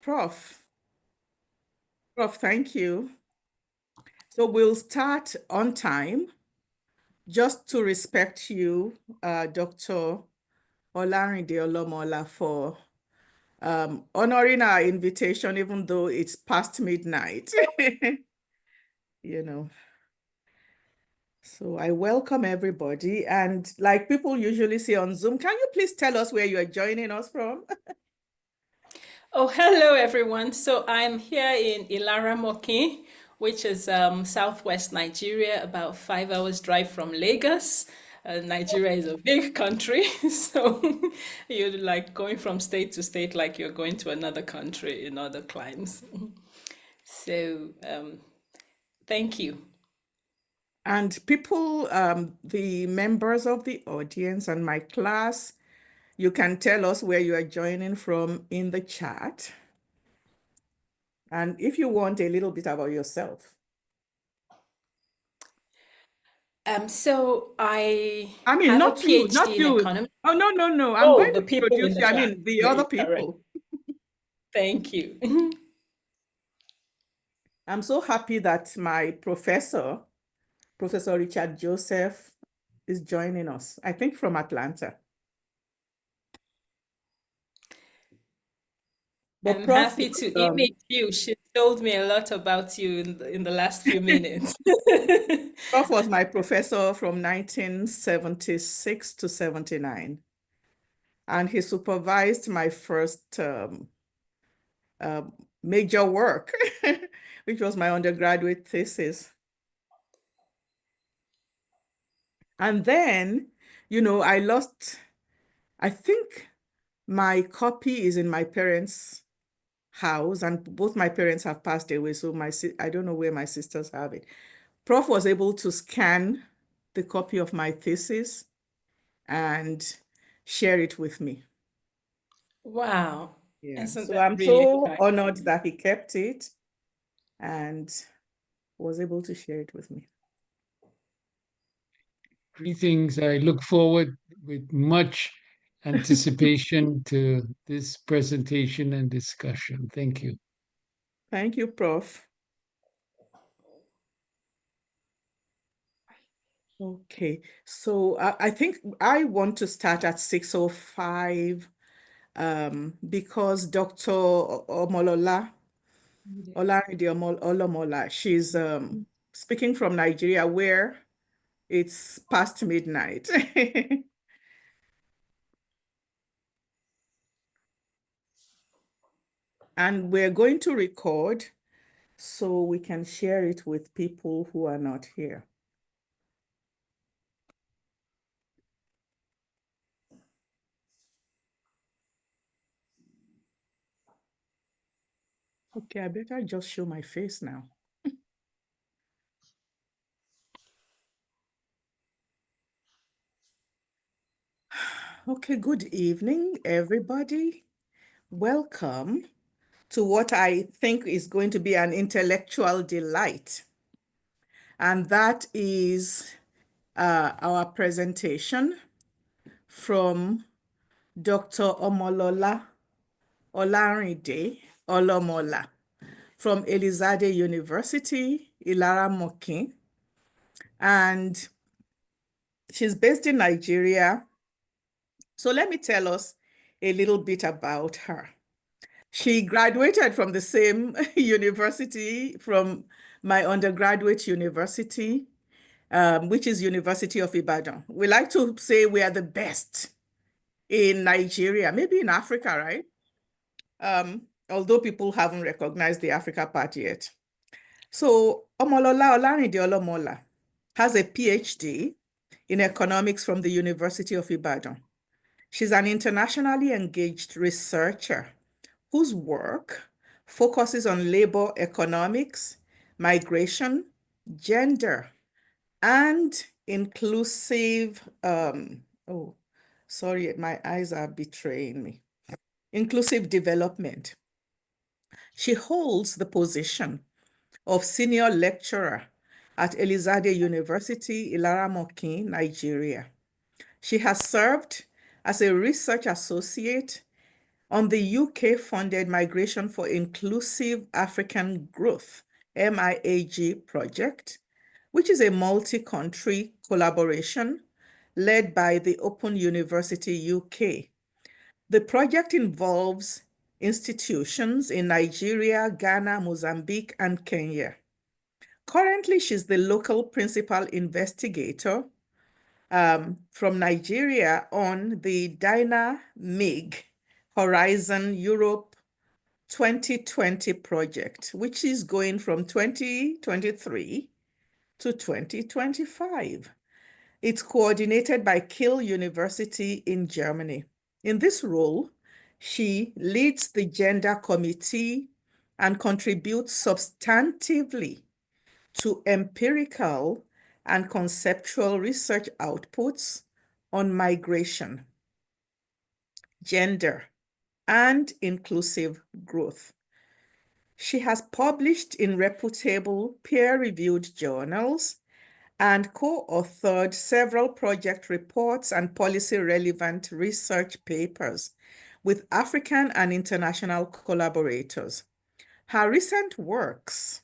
Prof. Prof, thank you. So we'll start on time. Just to respect you, Dr. Olarinde Olomola, for honoring our invitation, even though it's past midnight. You know, so I welcome everybody. And like people usually say on Zoom, can you please tell us where you are joining us from? Oh, hello everyone. So I'm here in Ilaramokin, which is southwest Nigeria, about 5 hours drive from Lagos. Nigeria is a big country, so you're like going from state to state like you're going to another country in other climes. So thank you. And people, the members of the audience and my class, you can tell us where you are joining from in the chat. And if you want a little bit about yourself. So I mean, have a not you, PhD not in you. economics. Oh, no, no, no. I'm Oh, going the to people in introduce the you. I chat. mean, the other Great, correct. people. Thank you. I'm so happy that my professor, Professor Richard Joseph, is joining us, I think from Atlanta. But I'm Prof, happy to image you. She told me a lot about you in the last few minutes. Prof was my professor from 1976 to 79. And he supervised my first major work, which was my undergraduate thesis. And then, I lost, I think my copy is in my parents' house, and both my parents have passed away, so I don't know where my sisters have it. Prof was able to scan the copy of my thesis and share it with me. Wow. Yeah, Isn't so that I'm really so kind? honored that he kept it and was able to share it with me. Greetings. I look forward with much anticipation to this presentation and discussion. Thank you. Thank you, Prof. Okay, so I think I want to start at 6:05 because Dr. Olarinde Olomola, she's speaking from Nigeria where it's past midnight. And we're going to record so we can share it with people who are not here. Okay, I better just show my face now. Okay, good evening, everybody. Welcome to what I think is going to be an intellectual delight. And that is our presentation from Dr. Olarinde Olomola from Elizade University, Ilaramokin. And she's based in Nigeria. So let me tell us a little bit about her. She graduated from the same university, from my undergraduate university, which is University of Ibadan. We like to say we are the best in Nigeria, maybe in Africa, right? Although people haven't recognized the Africa part yet. So Omolola Olarinde Olomola has a PhD in economics from the University of Ibadan. She's an internationally engaged researcher whose work focuses on labor economics, migration, gender, and inclusive, oh, sorry, my eyes are betraying me, inclusive development. She holds the position of senior lecturer at Elizade University, Ilaramokin, Nigeria. She has served as a research associate on the UK-funded Migration for Inclusive African Growth, MIAG project, which is a multi-country collaboration led by the Open University UK. The project involves institutions in Nigeria, Ghana, Mozambique, and Kenya. Currently, she's the local principal investigator from Nigeria on the Dynamic Horizon Europe 2020 project, which is going from 2023 to 2025. It's coordinated by Kiel University in Germany. In this role, she leads the gender committee and contributes substantively to empirical and conceptual research outputs on migration, gender, and inclusive growth. She has published in reputable peer-reviewed journals and co-authored several project reports and policy-relevant research papers with African and international collaborators. Her recent works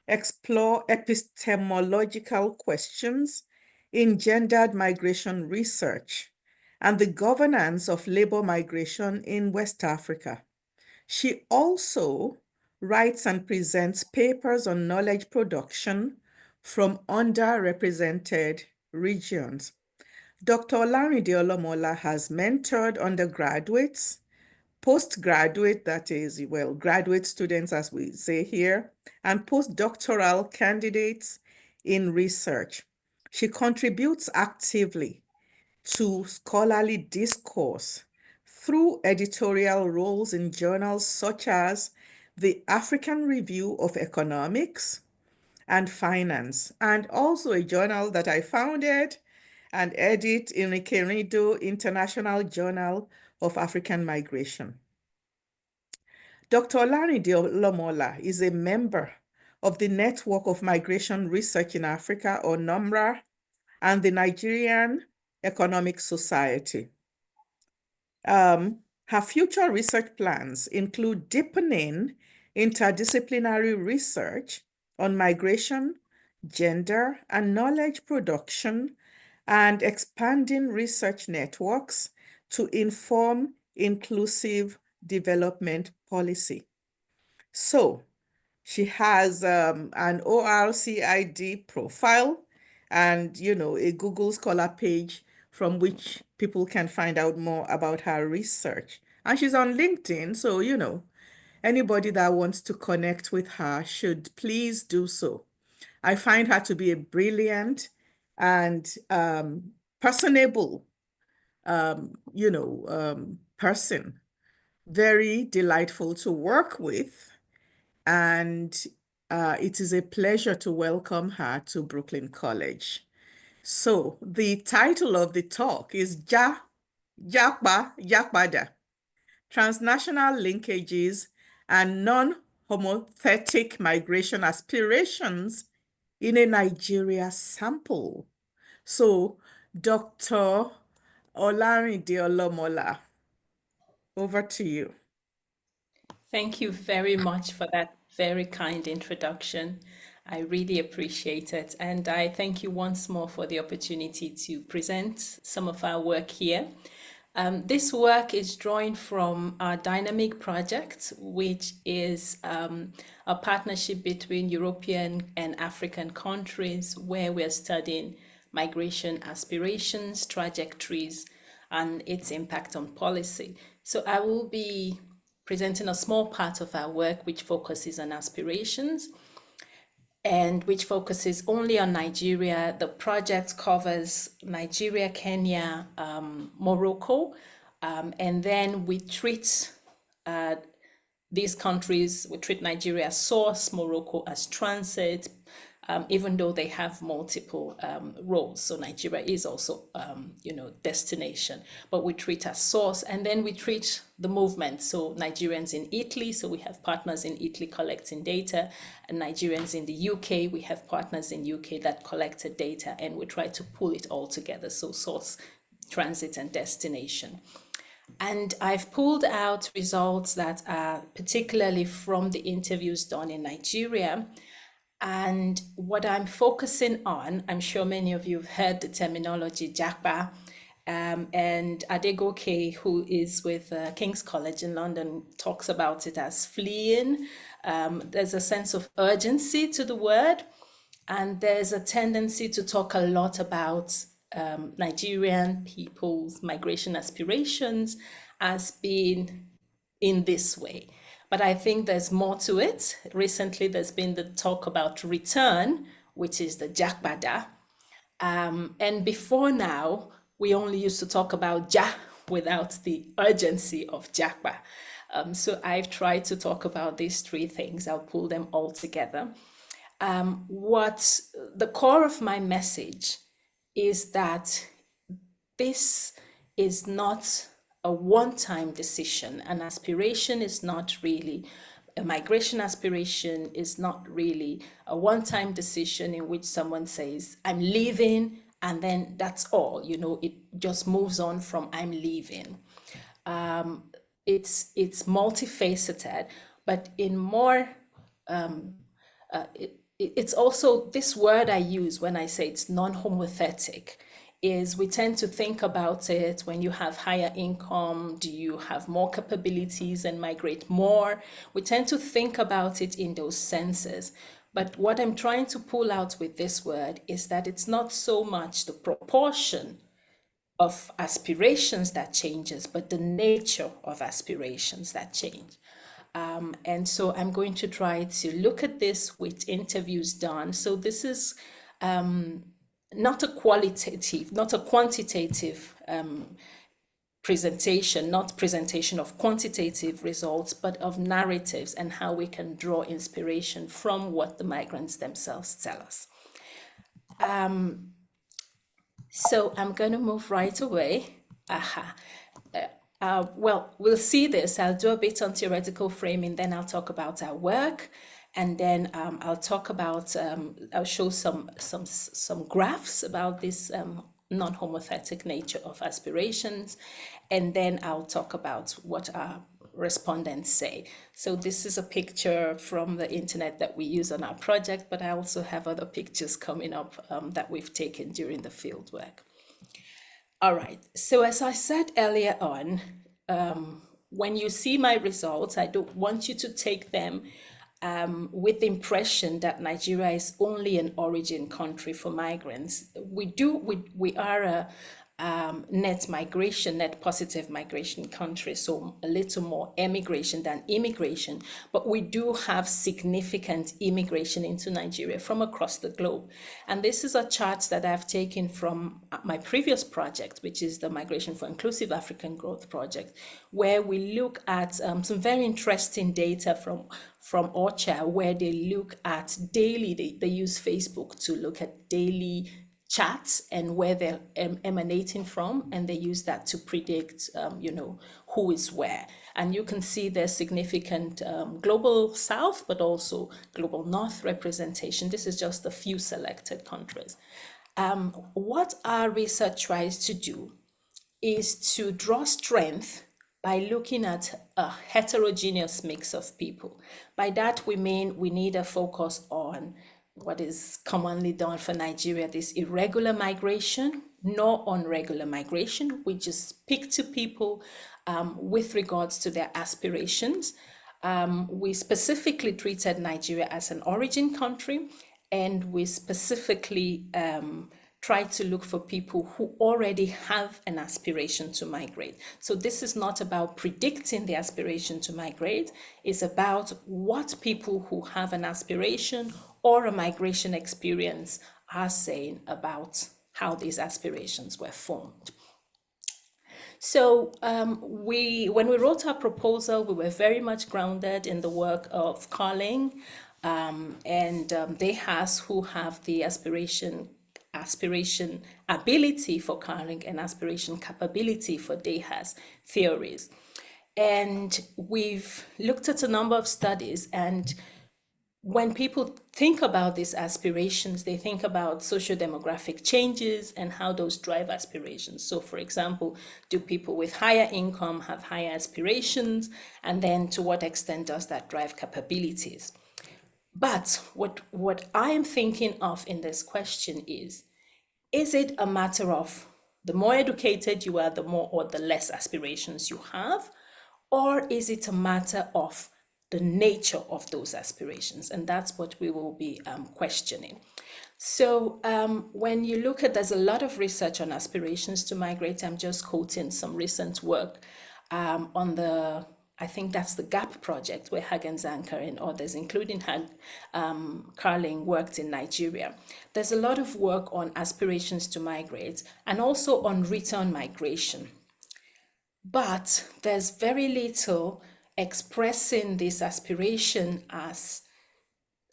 explore epistemological questions in gendered migration research and the governance of labor migration in West Africa. She also writes and presents papers on knowledge production from underrepresented regions. Dr. Olarinde Olomola has mentored undergraduates, postgraduate, that is, well, graduate students, as we say here, and postdoctoral candidates in research. She contributes actively to scholarly discourse through editorial roles in journals such as the African Review of Economics and Finance, and also a journal that I founded and edit in the Kerido International Journal of African Migration. Dr. Olarinde Olomola is a member of the Network of Migration Research in Africa, or NOMRA, and the Nigerian Economic Society. Her future research plans include deepening interdisciplinary research on migration, gender, and knowledge production, and expanding research networks to inform inclusive development policy. So she has an ORCID profile and, a Google Scholar page from which people can find out more about her research. And she's on LinkedIn, so, anybody that wants to connect with her should please do so. I find her to be a brilliant and personable, person, very delightful to work with. And it is a pleasure to welcome her to Brooklyn College. So the title of the talk is Japada, Transnational Linkages and Non-Homothetic Migration Aspirations in a Nigeria Sample. So Dr. Olarinde Olomola, over to you. Thank you very much for that very kind introduction. I really appreciate it. And I thank you once more for the opportunity to present some of our work here. This work is drawing from our Dynamic project, which is a partnership between European and African countries where we're studying migration aspirations, trajectories, and its impact on policy. So I will be presenting a small part of our work which focuses on aspirations and which focuses only on Nigeria. The project covers Nigeria, Kenya, Morocco, and then we treat these countries, we treat Nigeria as source, Morocco as transit, even though they have multiple roles. So Nigeria is also, destination, but we treat as source, and then we treat the movement. So Nigerians in Italy, so we have partners in Italy collecting data, and Nigerians in the UK, we have partners in UK that collected data, and we try to pull it all together. So source, transit, and destination. And I've pulled out results that are particularly from the interviews done in Nigeria. And what I'm focusing on, I'm sure many of you have heard the terminology Japa, and Adegoke, who is with King's College in London, talks about it as fleeing. There's a sense of urgency to the word, and there's a tendency to talk a lot about Nigerian people's migration aspirations as being in this way. But I think there's more to it. Recently, there's been the talk about return, which is the Japada. And before now, we only used to talk about Ja without the urgency of Japa. So I've tried to talk about these three things. I'll pull them all together. What the core of my message is that this is not a one-time decision. An aspiration is not really, a migration aspiration is not really a one-time decision in which someone says, I'm leaving, and then that's all, it just moves on from I'm leaving. It's multifaceted, but in more, it's also this word I use when I say it's non-homothetic is we tend to think about it when you have higher income, do you have more capabilities and migrate more? We tend to think about it in those senses. But what I'm trying to pull out with this word is that it's not so much the proportion of aspirations that changes, but the nature of aspirations that change. And so I'm going to try to look at this with interviews done. So this is not a qualitative, not a quantitative presentation, not presentation of quantitative results, but of narratives and how we can draw inspiration from what the migrants themselves tell us. So I'm going to move right away. Well, we'll see this. I'll do a bit on theoretical framing, then I'll talk about our work, and then I'll talk about, I'll show some graphs about this non-homothetic nature of aspirations, and then I'll talk about what our respondents say. So this is a picture from the internet that we use on our project, but I also have other pictures coming up that we've taken during the field work. All right, so as I said earlier on, when you see my results, I don't want you to take them with the impression that Nigeria is only an origin country for migrants. We are a net positive migration country, so a little more emigration than immigration, but we do have significant immigration into Nigeria from across the globe. And this is a chart that I've taken from my previous project, which is the Migration for Inclusive African Growth project, where we look at some very interesting data from OCHA, where they look at daily, they use Facebook to look at daily chats and where they're emanating from, and they use that to predict, who is where. And you can see there's significant global South, but also global North representation. This is just a few selected countries. What our research tries to do is to draw strength by looking at a heterogeneous mix of people. By that, we mean we need a focus on what is commonly done for Nigeria, this irregular migration, nor on regular migration. We just speak to people with regards to their aspirations. We specifically treated Nigeria as an origin country, and we specifically try to look for people who already have an aspiration to migrate. So this is not about predicting the aspiration to migrate, it's about what people who have an aspiration or a migration experience are saying about how these aspirations were formed. So when we wrote our proposal, we were very much grounded in the work of Carling and Dehas, who have the aspiration ability for Carling and aspiration capability for Dehas theories. And we've looked at a number of studies, and when people think about these aspirations, they think about socio-demographic changes and how those drive aspirations. So, for example, do people with higher income have higher aspirations? And then to what extent does that drive capabilities? But what I am thinking of in this question is it a matter of the more educated you are, the more or the less aspirations you have? Or is it a matter of the nature of those aspirations? And that's what we will be questioning. So when you look at, there's a lot of research on aspirations to migrate. I'm just quoting some recent work on the, I think that's the GAP project where Hagen Zanker and others, including Carling, worked in Nigeria. There's a lot of work on aspirations to migrate and also on return migration. But there's very little expressing this aspiration as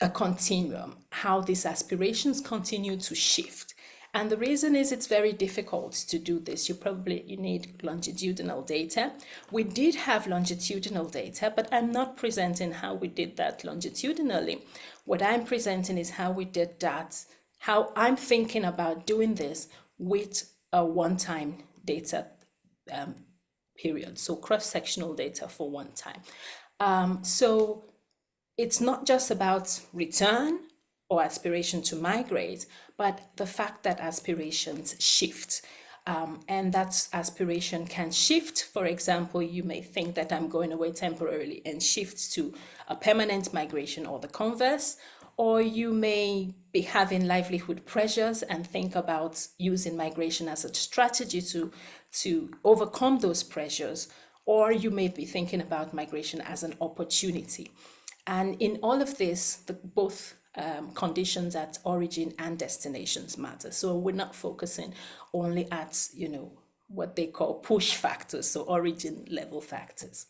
a continuum, how these aspirations continue to shift. And the reason is it's very difficult to do this. You need longitudinal data. We did have longitudinal data, but I'm not presenting how we did that longitudinally. What I'm presenting is how we did that, how I'm thinking about doing this with a one-time data period, so cross-sectional data for one time. So it's not just about return or aspiration to migrate, but the fact that aspirations shift. And that aspiration can shift. For example, you may think that I'm going away temporarily and shift to a permanent migration or the converse, or you may be having livelihood pressures and think about using migration as a strategy to overcome those pressures, or you may be thinking about migration as an opportunity. And in all of this, both conditions at origin and destinations matter. So we're not focusing only at, what they call push factors, so origin level factors.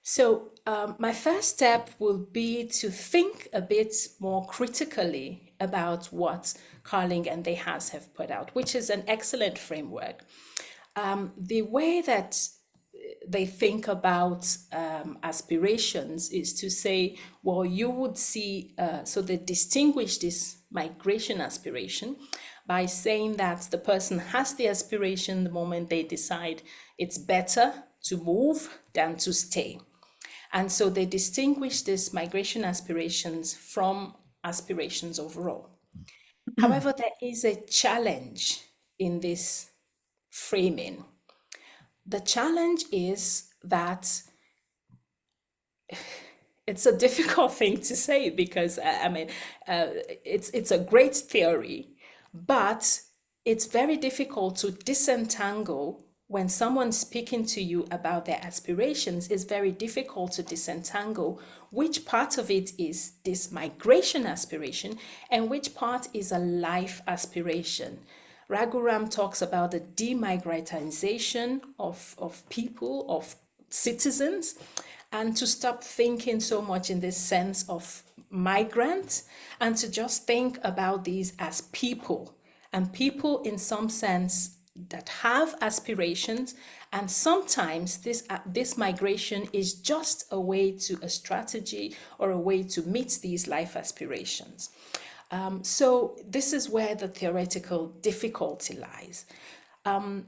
So my first step will be to think a bit more critically about what Carling and Dehas have put out, which is an excellent framework. The way that they think about aspirations is to say, well, you would see, so they distinguish this migration aspiration by saying that the person has the aspiration the moment they decide it's better to move than to stay. And so they distinguish these migration aspirations from aspirations overall. However, there is a challenge in this framing. The challenge is that it's a difficult thing to say because, it's a great theory, but it's very difficult to disentangle when someone's speaking to you about their aspirations. It's very difficult to disentangle which part of it is this migration aspiration and which part is a life aspiration. Raghuram talks about the demigratization of people, of citizens, and to stop thinking so much in this sense of migrant and to just think about these as people, and people in some sense that have aspirations. And sometimes this migration is just a strategy or a way to meet these life aspirations. So this is where the theoretical difficulty lies.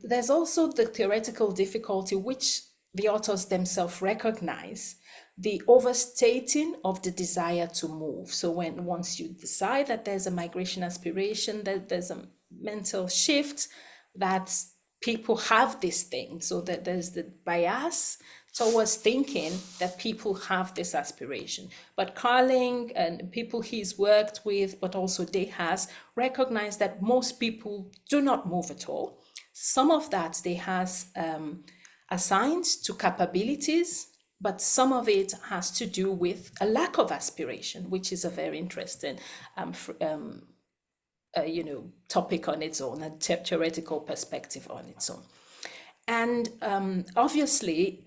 There's also the theoretical difficulty, which the authors themselves recognize, the overstating of the desire to move. So once you decide that there's a migration aspiration, that there's a mental shift that people have this thing, so that there's the bias towards thinking that people have this aspiration. But Carling and people he's worked with, but also Dehas, recognize that most people do not move at all. Some of that Dehas assigned to capabilities, but some of it has to do with a lack of aspiration, which is a very interesting topic on its own, a theoretical perspective on its own. And obviously,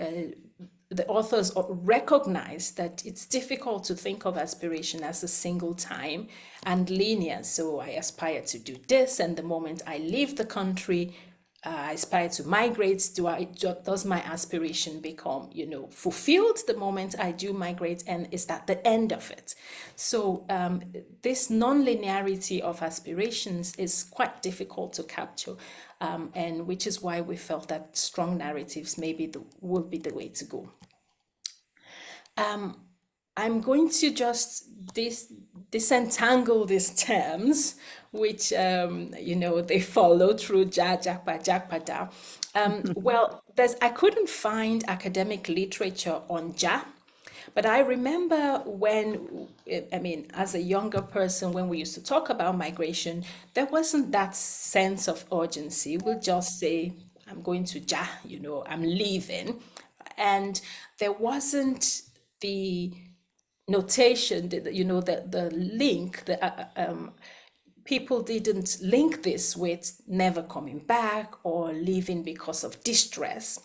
the authors recognize that it's difficult to think of aspiration as a single time and linear. So I aspire to do this, and the moment I leave the country, I aspire to migrate, does my aspiration become, fulfilled the moment I do migrate, and is that the end of it? So this non-linearity of aspirations is quite difficult to capture, and which is why we felt that strong narratives maybe will be the way to go. I'm going to just disentangle these terms, which they follow through Japa, Japada. Well, I couldn't find academic literature on Ja, but I remember as a younger person, when we used to talk about migration, there wasn't that sense of urgency. We'll just say, I'm going to Ja, I'm leaving. And there wasn't the notation, the link, people didn't link this with never coming back or leaving because of distress.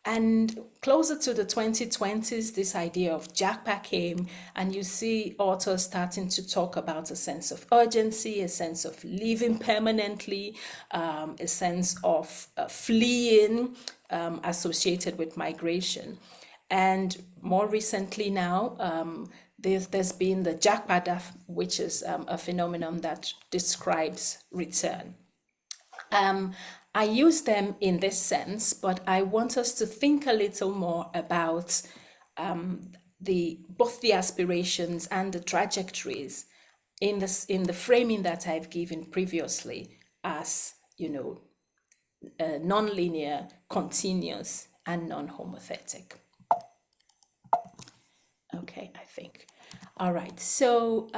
And closer to the 2020s, this idea of Japa came, and you see authors starting to talk about a sense of urgency, a sense of leaving permanently, a sense of fleeing associated with migration. And more recently now, there's been the Japada, which is a phenomenon that describes return. I use them in this sense, but I want us to think a little more about both the aspirations and the trajectories in the framing that I've given previously as, non-linear, continuous, and non-homothetic. Okay, I think. All right, so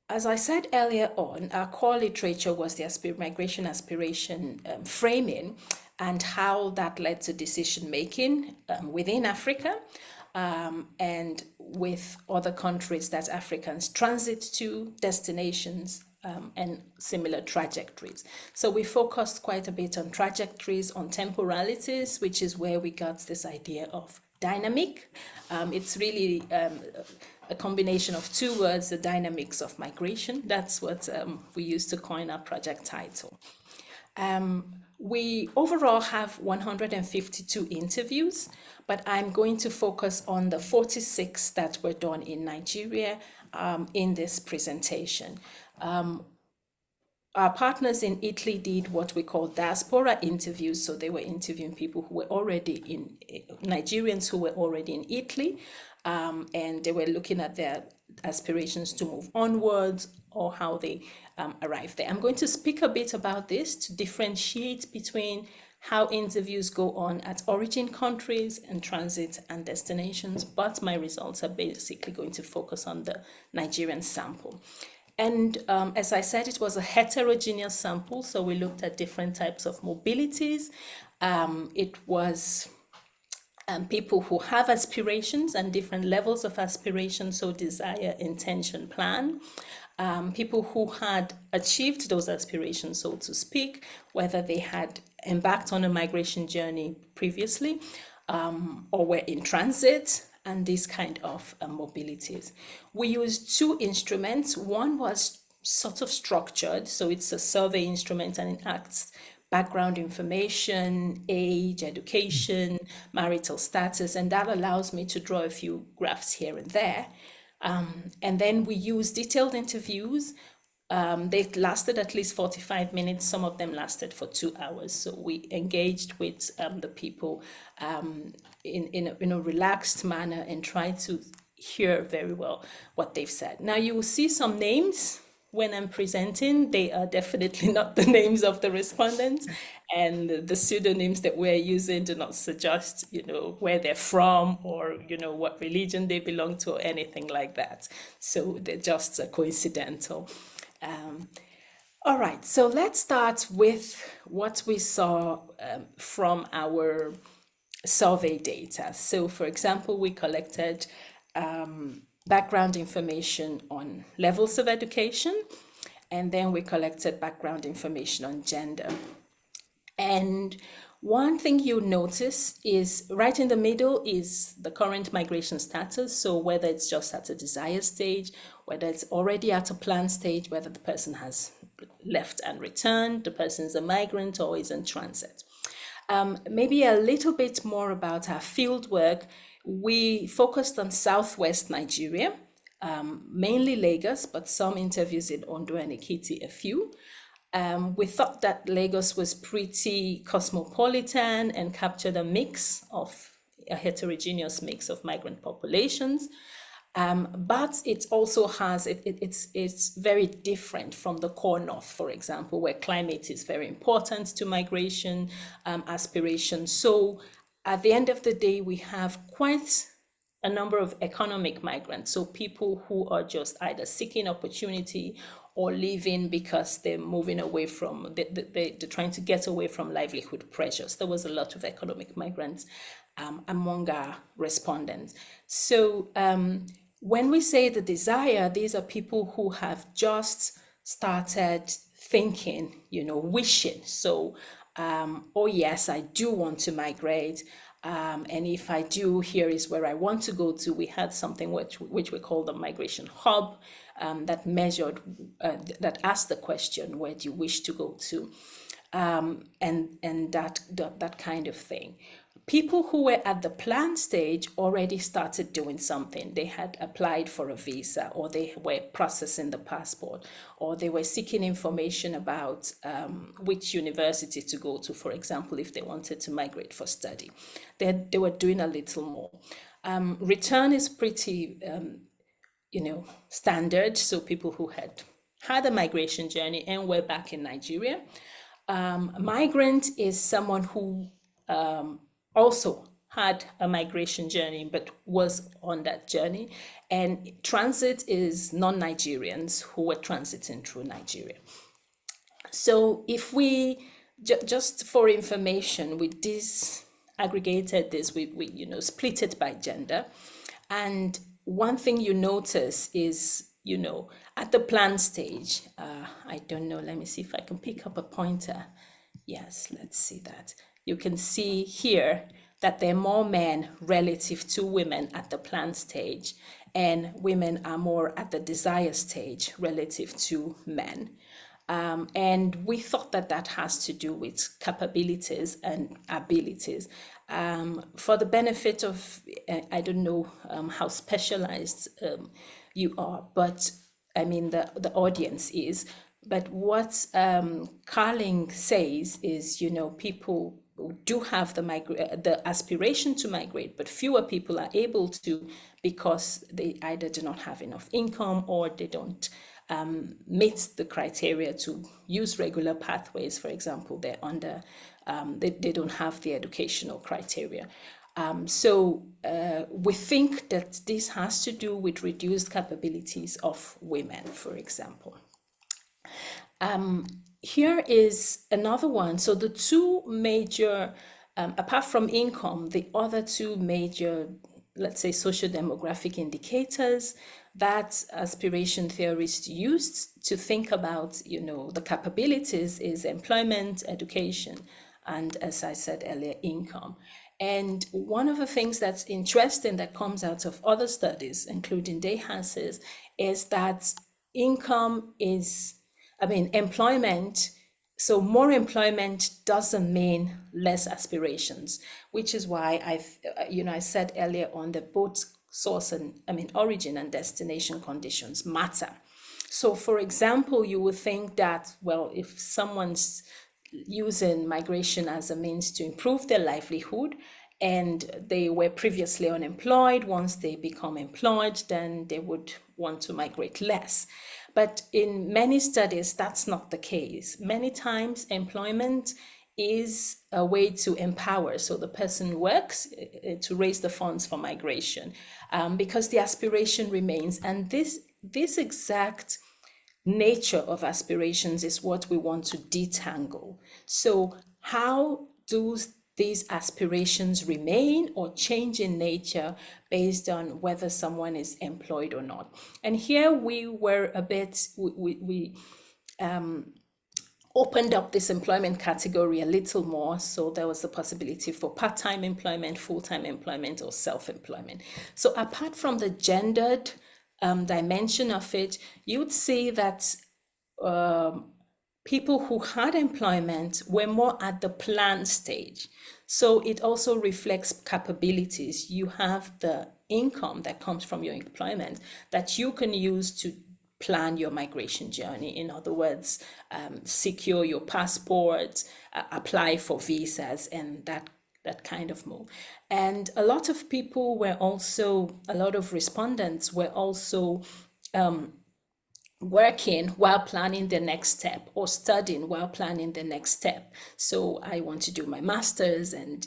as I said earlier on, our core literature was the migration aspiration framing, and how that led to decision making within Africa and with other countries that Africans transit to, destinations, and similar trajectories. So we focused quite a bit on trajectories, on temporalities, which is where we got this idea of dynamic. It's really a combination of two words, the dynamics of migration. That's what we used to coin our project title. We overall have 152 interviews, but I'm going to focus on the 46 that were done in Nigeria in this presentation. Our partners in Italy did what we call diaspora interviews. So they were interviewing people who were already Nigerians who were already in Italy, and they were looking at their aspirations to move onwards or how they arrived there. I'm going to speak a bit about this to differentiate between how interviews go on at origin countries and transit and destinations, but my results are basically going to focus on the Nigerian sample. And as I said, it was a heterogeneous sample, so we looked at different types of mobilities. It was people who have aspirations and different levels of aspiration, so desire, intention, plan. People who had achieved those aspirations, so to speak, whether they had embarked on a migration journey previously or were in transit, and these kind of mobilities. We used two instruments. One was sort of structured, so it's a survey instrument, and it asks background information, age, education, marital status, and that allows me to draw a few graphs here and there. And then we use detailed interviews. They lasted at least 45 minutes. Some of them lasted for 2 hours. So we engaged with the people in a relaxed manner and tried to hear very well what they've said. Now you will see some names when I'm presenting. They are definitely not the names of the respondents, and the pseudonyms that we're using do not suggest, where they're from or, what religion they belong to or anything like that. So they're just coincidental. All right, so let's start with what we saw from our survey data. So for example, we collected background information on levels of education, and then we collected background information on gender. And One thing you notice is right in the middle is the current migration status. So whether it's just at a desire stage, whether it's already at a plan stage, whether the person has left and returned, the person is a migrant or is in transit. Maybe a little bit more about our field work. We focused on Southwest Nigeria, mainly Lagos, but some interviews in Ondo and Ekiti, a few. We thought that Lagos was pretty cosmopolitan and captured a heterogeneous mix of migrant populations. But it also has, it's very different from the core north, for example, where climate is very important to migration aspirations. So at the end of the day, we have quite a number of economic migrants, so people who are just either seeking opportunity or leaving because they're moving away from, they're trying to get away from livelihood pressures. There was a lot of economic migrants among our respondents. So when we say the desire, these are people who have just started thinking, wishing. So, oh yes, I do want to migrate. And if I do, here is where I want to go to. We had something which we call the migration hub that measured, that asked the question, where do you wish to go to? And that kind of thing. People who were at the plan stage already started doing something. They had applied for a visa, or they were processing the passport, or they were seeking information about which university to go to, for example, if they wanted to migrate for study. They were doing a little more. Return is pretty, standard. So people who had a migration journey and were back in Nigeria. Migrant is someone who also had a migration journey, but was on that journey. And transit is non-Nigerians who were transiting through Nigeria. So if we, just for information, we disaggregated this, we split it by gender. And one thing you notice is, at the plan stage, I don't know, let me see if I can pick up a pointer. Yes, let's see that. You can see here that there are more men relative to women at the plan stage, and women are more at the desire stage relative to men. And we thought that has to do with capabilities and abilities. For the benefit of, I don't know how specialized you are, but I mean the audience is. But what Carling says is, people do have the aspiration to migrate, but fewer people are able to because they either do not have enough income or they don't meet the criteria to use regular pathways. For example, they're under, they don't have the educational criteria. So we think that this has to do with reduced capabilities of women, for example. Here is another one. So the two major, apart from income, the other two major, let's say, socio-demographic indicators that aspiration theorists used to think about, the capabilities is employment, education, and, as I said earlier, income. And one of the things that's interesting that comes out of other studies, including DEHAS's, is that income is, employment. So more employment doesn't mean less aspirations, which is why I said earlier on that both source and origin and destination conditions matter. So for example, you would think that, well, if someone's using migration as a means to improve their livelihood and they were previously unemployed, once they become employed, then they would want to migrate less. But in many studies, that's not the case. Many times employment is a way to empower. So the person works to raise the funds for migration because the aspiration remains. And this exact nature of aspirations is what we want to detangle. So how do these aspirations remain or change in nature based on whether someone is employed or not? And here we were a bit, we opened up this employment category a little more. So there was the possibility for part-time employment, full-time employment, or self-employment. So apart from the gendered dimension of it, you would see that people who had employment were more at the plan stage. So it also reflects capabilities. You have the income that comes from your employment that you can use to plan your migration journey. In other words, secure your passport, apply for visas, and that kind of move. And a lot of people were also, a lot of respondents were also working while planning the next step, or studying while planning the next step. So I want to do my master's, and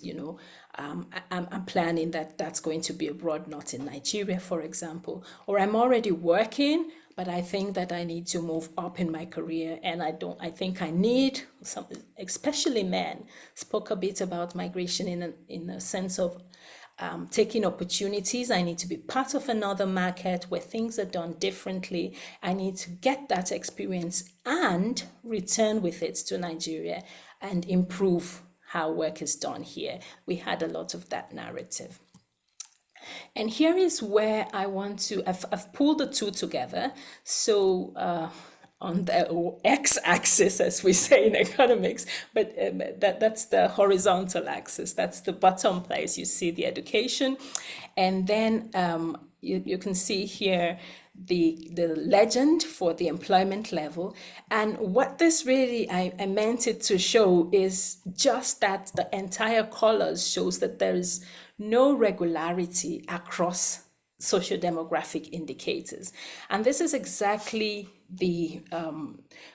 I'm planning that that's going to be abroad, not in Nigeria, for example. Or I'm already working, but I think that I need to move up in my career, and I think I need some, especially men, spoke a bit about migration in a sense of taking opportunities. I need to be part of another market where things are done differently. I need to get that experience and return with it to Nigeria and improve how work is done here. We had a lot of that narrative. And here is where I want to, I've pulled the two together. So on the x-axis, as we say in economics, but that's the horizontal axis. That's the bottom place. You see the education. And then you can see here the legend for the employment level. And what this really, I meant it to show is just that the entire colors shows that there is no regularity across socio-demographic indicators. And this is exactly the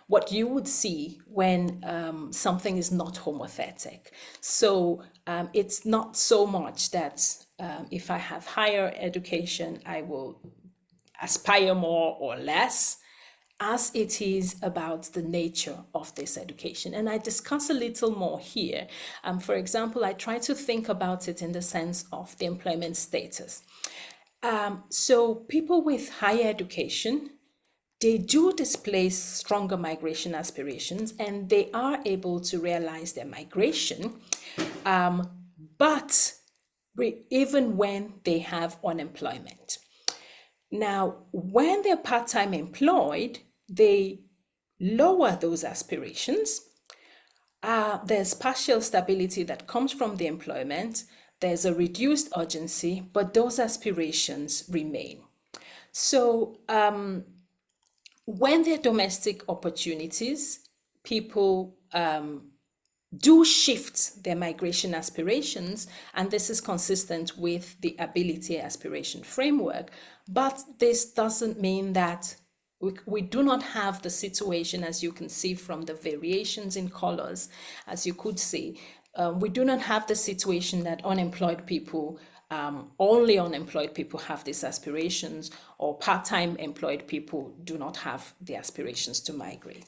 what you would see when something is not homothetic. So it's not so much that if I have higher education, I will aspire more or less, as it is about the nature of this education. And I discuss a little more here. For example, I try to think about it in the sense of the employment status. So people with higher education, they do display stronger migration aspirations, and they are able to realize their migration, but even when they have unemployment. Now, when they're part-time employed, they lower those aspirations. There's partial stability that comes from the employment. There's a reduced urgency, but those aspirations remain. So when there are domestic opportunities, people do shift their migration aspirations, and this is consistent with the ability aspiration framework. But this doesn't mean that we do not have the situation, as you can see from the variations in colors, as you could see, we do not have the situation that unemployed people, only unemployed people have these aspirations, or part-time employed people do not have the aspirations to migrate.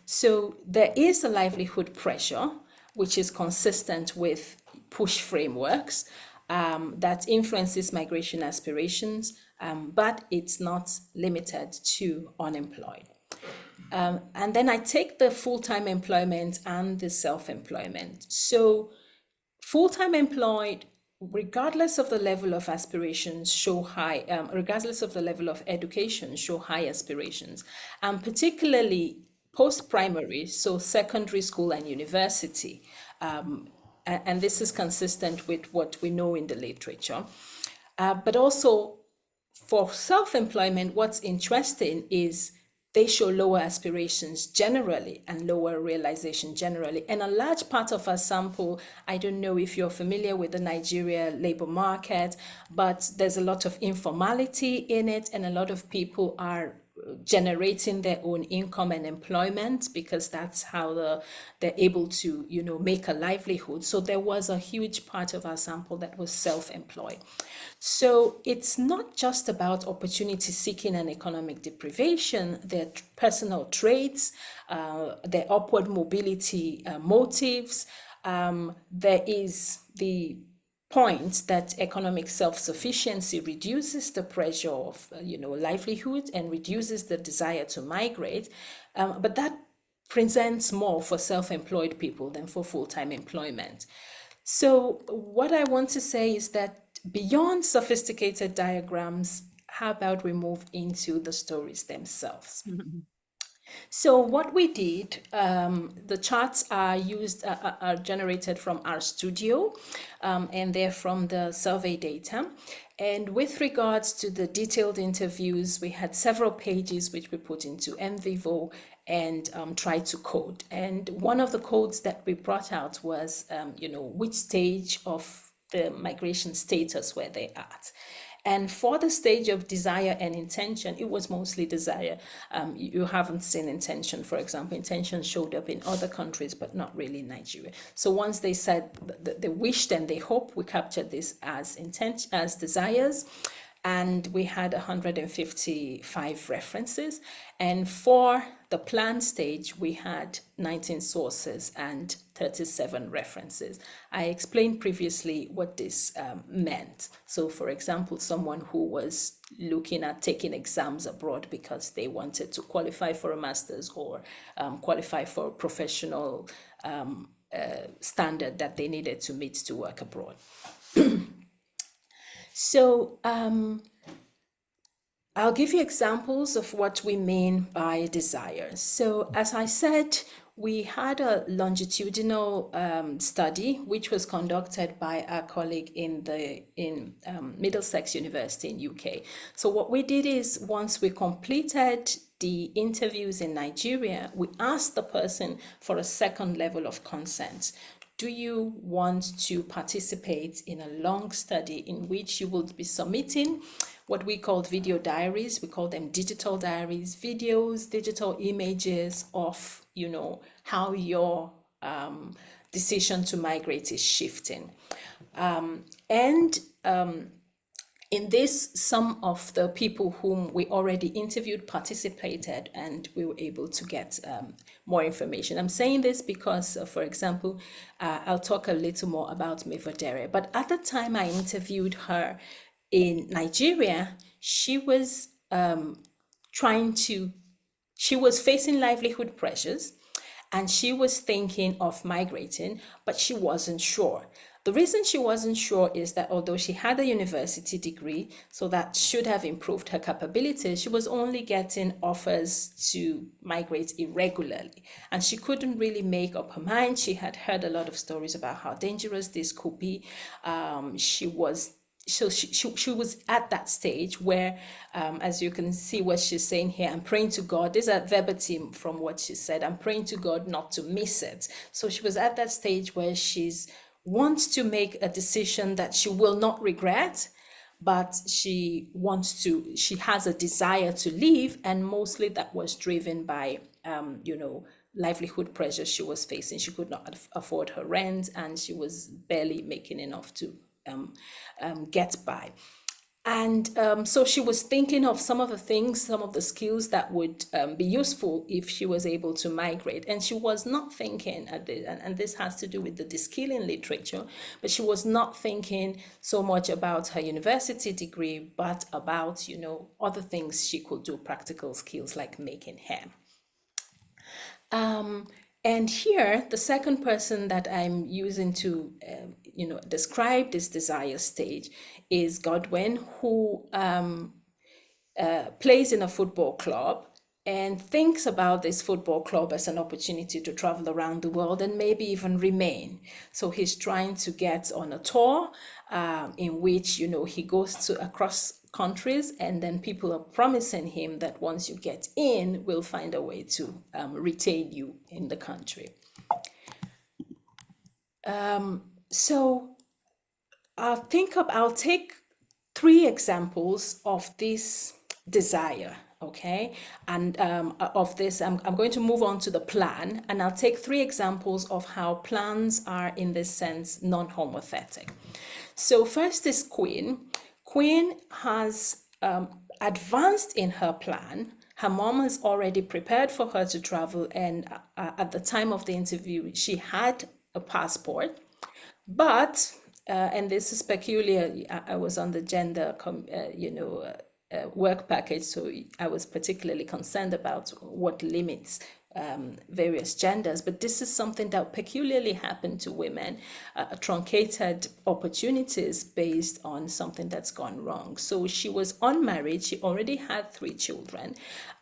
So there is a livelihood pressure, which is consistent with push frameworks, that influences migration aspirations, but it's not limited to unemployed. And then I take the full-time employment and the self-employment. So full-time employed, regardless of the level of aspirations, show high, regardless of the level of education, show high aspirations, and particularly post-primary, so secondary school and university. And this is consistent with what we know in the literature. But also for self-employment, what's interesting is they show lower aspirations generally and lower realization generally. And a large part of our sample, I don't know if you're familiar with the Nigeria labor market, but there's a lot of informality in it, and a lot of people are generating their own income and employment because that's how they're able to, make a livelihood. So there was a huge part of our sample that was self-employed. So it's not just about opportunity seeking and economic deprivation. Their personal traits, their upward mobility motives. There is the point that economic self-sufficiency reduces the pressure of livelihood and reduces the desire to migrate, but that presents more for self-employed people than for full-time employment. So what I want to say is that beyond sophisticated diagrams, how about we move into the stories themselves? So what we did, the charts are generated from our studio, and they're from the survey data. And with regards to the detailed interviews, we had several pages which we put into NVivo and tried to code. And one of the codes that we brought out was, which stage of the migration status were they at. And for the stage of desire and intention, it was mostly desire. You haven't seen intention, for example. Intention showed up in other countries, but not really in Nigeria. So once they said they wished and they hoped, we captured this as intention, as desires. And we had 155 references. And for the plan stage, we had 19 sources and 37 references. I explained previously what this meant. So for example, someone who was looking at taking exams abroad because they wanted to qualify for a master's or qualify for a professional standard that they needed to meet to work abroad. So I'll give you examples of what we mean by desire. So as I said, we had a longitudinal study which was conducted by our colleague in Middlesex University in UK. So what we did is, once we completed the interviews in Nigeria, we asked the person for a second level of consent. Do you want to participate in a long study in which you will be submitting what we called video diaries? We call them digital diaries, videos, digital images of, how your decision to migrate is shifting. In this, some of the people whom we already interviewed participated, and we were able to get more information. I'm saying this because, for example, I'll talk a little more about Mivodere. But at the time I interviewed her in Nigeria, she was facing livelihood pressures, and she was thinking of migrating, but she wasn't sure. The reason she wasn't sure is that although she had a university degree, so that should have improved her capabilities, she was only getting offers to migrate irregularly. And she couldn't really make up her mind. She had heard a lot of stories about how dangerous this could be. She was at that stage where, as you can see what she's saying here, I'm praying to God. These are verbatim from what she said. I'm praying to God not to miss it. So she was at that stage where she's wants to make a decision that she will not regret, but she has a desire to leave, and mostly that was driven by livelihood pressure she was facing. She could not afford her rent, and she was barely making enough to get by. And so she was thinking of some of the skills that would be useful if she was able to migrate. And she was not thinking, and this has to do with the de-skilling literature, but she was not thinking so much about her university degree, but about, other things she could do, practical skills like making hair. And here, the second person that I'm using to, describe this desire stage is Godwin, who plays in a football club and thinks about this football club as an opportunity to travel around the world and maybe even remain. So he's trying to get on a tour in which, he goes across countries, and then people are promising him that once you get in, we'll find a way to retain you in the country. So I'll take 3 examples of this desire, okay? And of this, I'm going to move on to the plan, and I'll take 3 examples of how plans are, in this sense, non-homothetic. So first is Queen. Queen has advanced in her plan. Her mom has already prepared for her to travel, and at the time of the interview, she had a passport. But, and this is peculiar, I was on the gender, work package, so I was particularly concerned about what limits various genders, but this is something that peculiarly happened to women, truncated opportunities based on something that's gone wrong. So she was unmarried, she already had 3 children.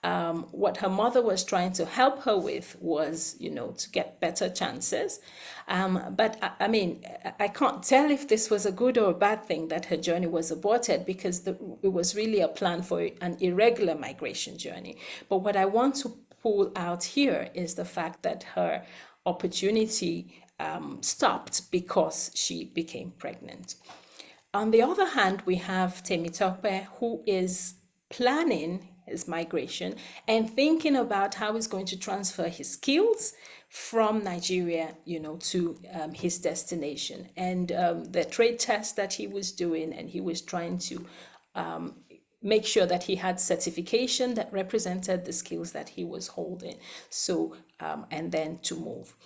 What her mother was trying to help her with was, to get better chances. But I mean, I can't tell if this was a good or a bad thing that her journey was aborted, because it was really a plan for an irregular migration journey. But what I want to pull out here is the fact that her opportunity stopped because she became pregnant. On the other hand, we have Temitope, who is planning his migration and thinking about how he's going to transfer his skills from Nigeria, to his destination. And the trade test that he was doing, and he was trying to make sure that he had certification that represented the skills that he was holding. So, and then to move.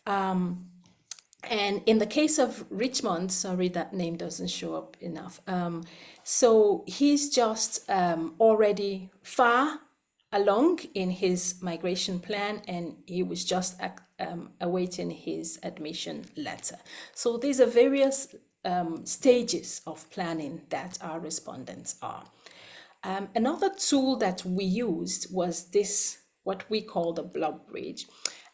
And in the case of Richmond, sorry, that name doesn't show up enough. So he's just already far along in his migration plan, and he was just awaiting his admission letter. So these are various stages of planning that our respondents are. Another tool that we used was this, what we call the blob bridge.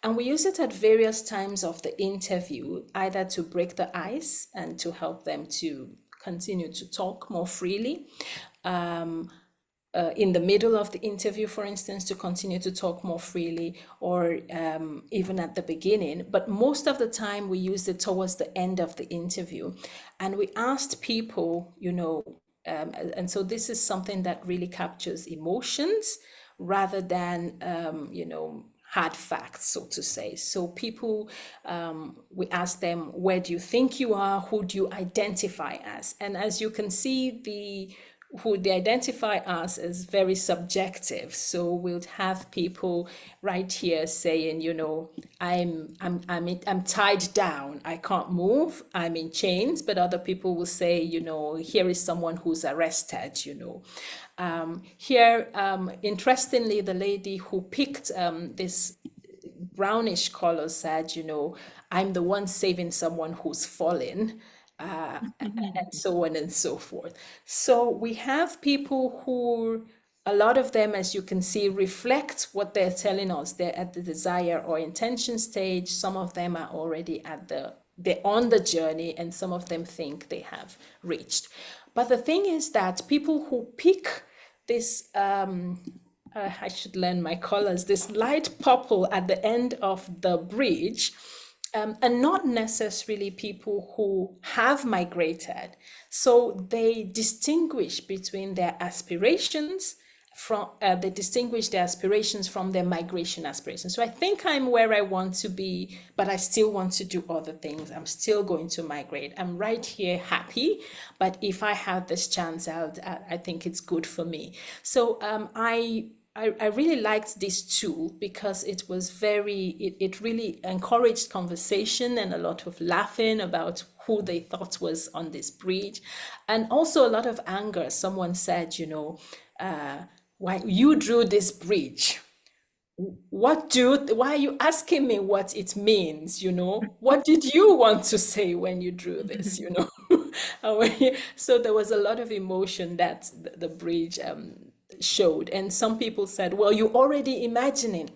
And we use it at various times of the interview, either to break the ice and to help them to continue to talk more freely. In the middle of the interview, for instance, to continue to talk more freely, or even at the beginning. But most of the time we used it towards the end of the interview. And we asked people, and so this is something that really captures emotions rather than, hard facts, so to say. So people, we ask them, where do you think you are? Who do you identify as? And as you can see, who they identify as is very subjective. So we'll have people right here saying, I'm tied down, I can't move, I'm in chains. But other people will say, here is someone who's arrested, Here, interestingly, the lady who picked this brownish color said, I'm the one saving someone who's fallen. And so on and so forth. So we have people who, a lot of them, as you can see, reflect what they're telling us. They're at the desire or intention stage. Some of them are already they're on the journey, and some of them think they have reached. But the thing is that people who pick this, I should learn my colors, this light purple at the end of the bridge, and not necessarily people who have migrated. So they distinguish between their aspirations from their migration aspirations. So I think I'm where I want to be, but I still want to do other things. I'm still going to migrate. I'm right here happy, but if I have this chance, I think it's good for me. So I really liked this tool because it was it really encouraged conversation and a lot of laughing about who they thought was on this bridge, and also a lot of anger. Someone said, why you drew this bridge? Why are you asking me what it means? What did you want to say when you drew this? So there was a lot of emotion that the bridge showed. And some people said, well, you're already imagining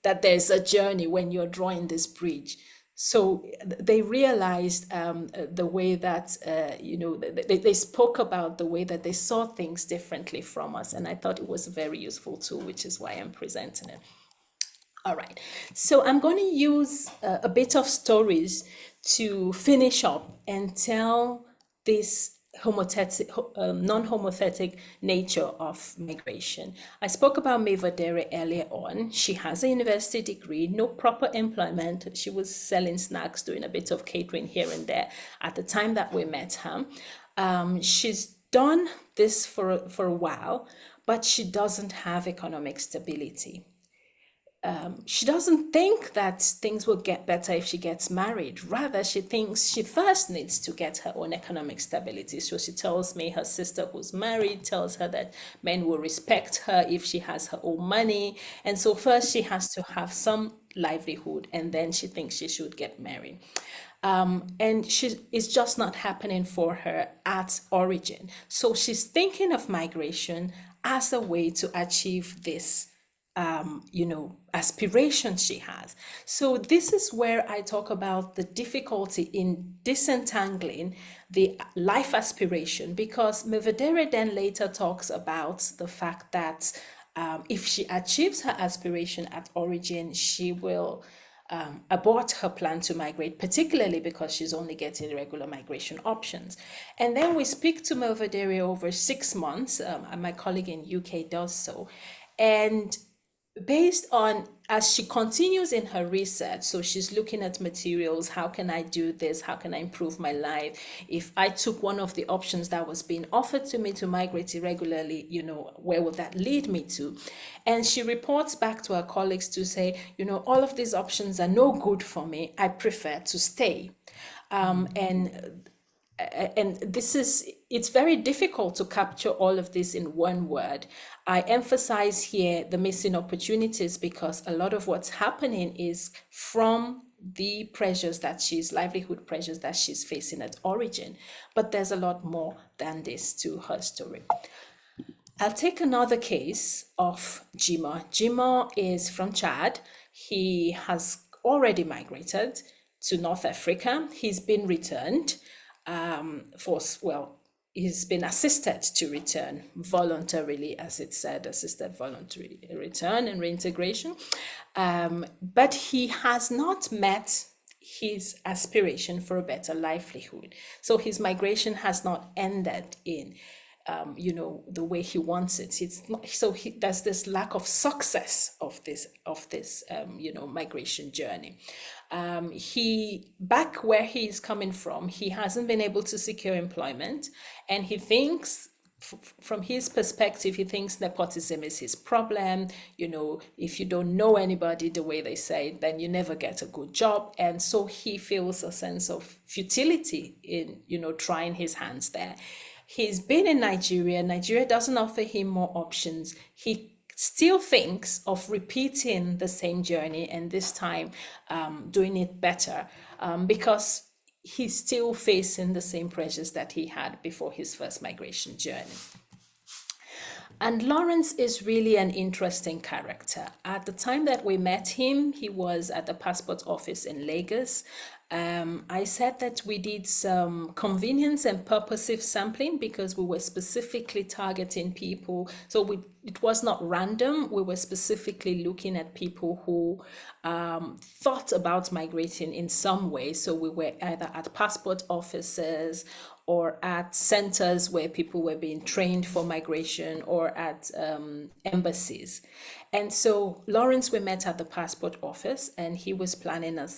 that there's a journey when you're drawing this bridge. So they realized the way that, they spoke about the way that they saw things differently from us. And I thought it was a very useful tool, which is why I'm presenting it. All right, so I'm going to use a bit of stories to finish up and tell this non-homothetic nature of migration. I spoke about Maeve earlier on. She has a university degree, no proper employment. She was selling snacks, doing a bit of catering here and there at the time that we met her. She's done this for a while, but she doesn't have economic stability. she doesn't think that things will get better if she gets married. Rather, she thinks she first needs to get her own economic stability. So she tells me her sister who's married tells her that men will respect her if she has her own money. And so first she has to have some livelihood, and then she thinks she should get married. And it's just not happening for her at origin. So she's thinking of migration as a way to achieve this aspiration she has. So this is where I talk about the difficulty in disentangling the life aspiration, because Mvedere then later talks about the fact that if she achieves her aspiration at origin, she will abort her plan to migrate, particularly because she's only getting regular migration options. And then we speak to Melvedere over 6 months, and my colleague in UK does so. And based on, as she continues in her research, so she's looking at materials, how can I do this, how can I improve my life, if I took one of the options that was being offered to me to migrate irregularly, where would that lead me to? And she reports back to her colleagues to say, all of these options are no good for me, I prefer to stay. And it's very difficult to capture all of this in one word. I emphasize here the missing opportunities, because a lot of what's happening is from the livelihood pressures that she's facing at origin. But there's a lot more than this to her story. I'll take another case of Jima. Jima is from Chad. He has already migrated to North Africa. He's been returned. He's been assisted to return voluntarily, as it said, assisted voluntary return and reintegration. But he has not met his aspiration for a better livelihood. So his migration has not ended in the way he wants it. It's not, so there's this lack of success of this migration journey. Back where he's coming from, he hasn't been able to secure employment, and he thinks, from his perspective, he thinks nepotism is his problem. If you don't know anybody, the way they say, then you never get a good job. And so he feels a sense of futility in, trying his hands there. He's been in Nigeria. Nigeria doesn't offer him more options. He still thinks of repeating the same journey, and this time doing it better, because he's still facing the same pressures that he had before his first migration journey. And Lawrence is really an interesting character. At the time that we met him, he was at the passport office in Lagos. I said that we did some convenience and purposive sampling because we were specifically targeting people. So it was not random. We were specifically looking at people who thought about migrating in some way. So we were either at passport offices or at centers where people were being trained for migration, or at embassies. And so Lawrence, we met at the passport office, and he was planning a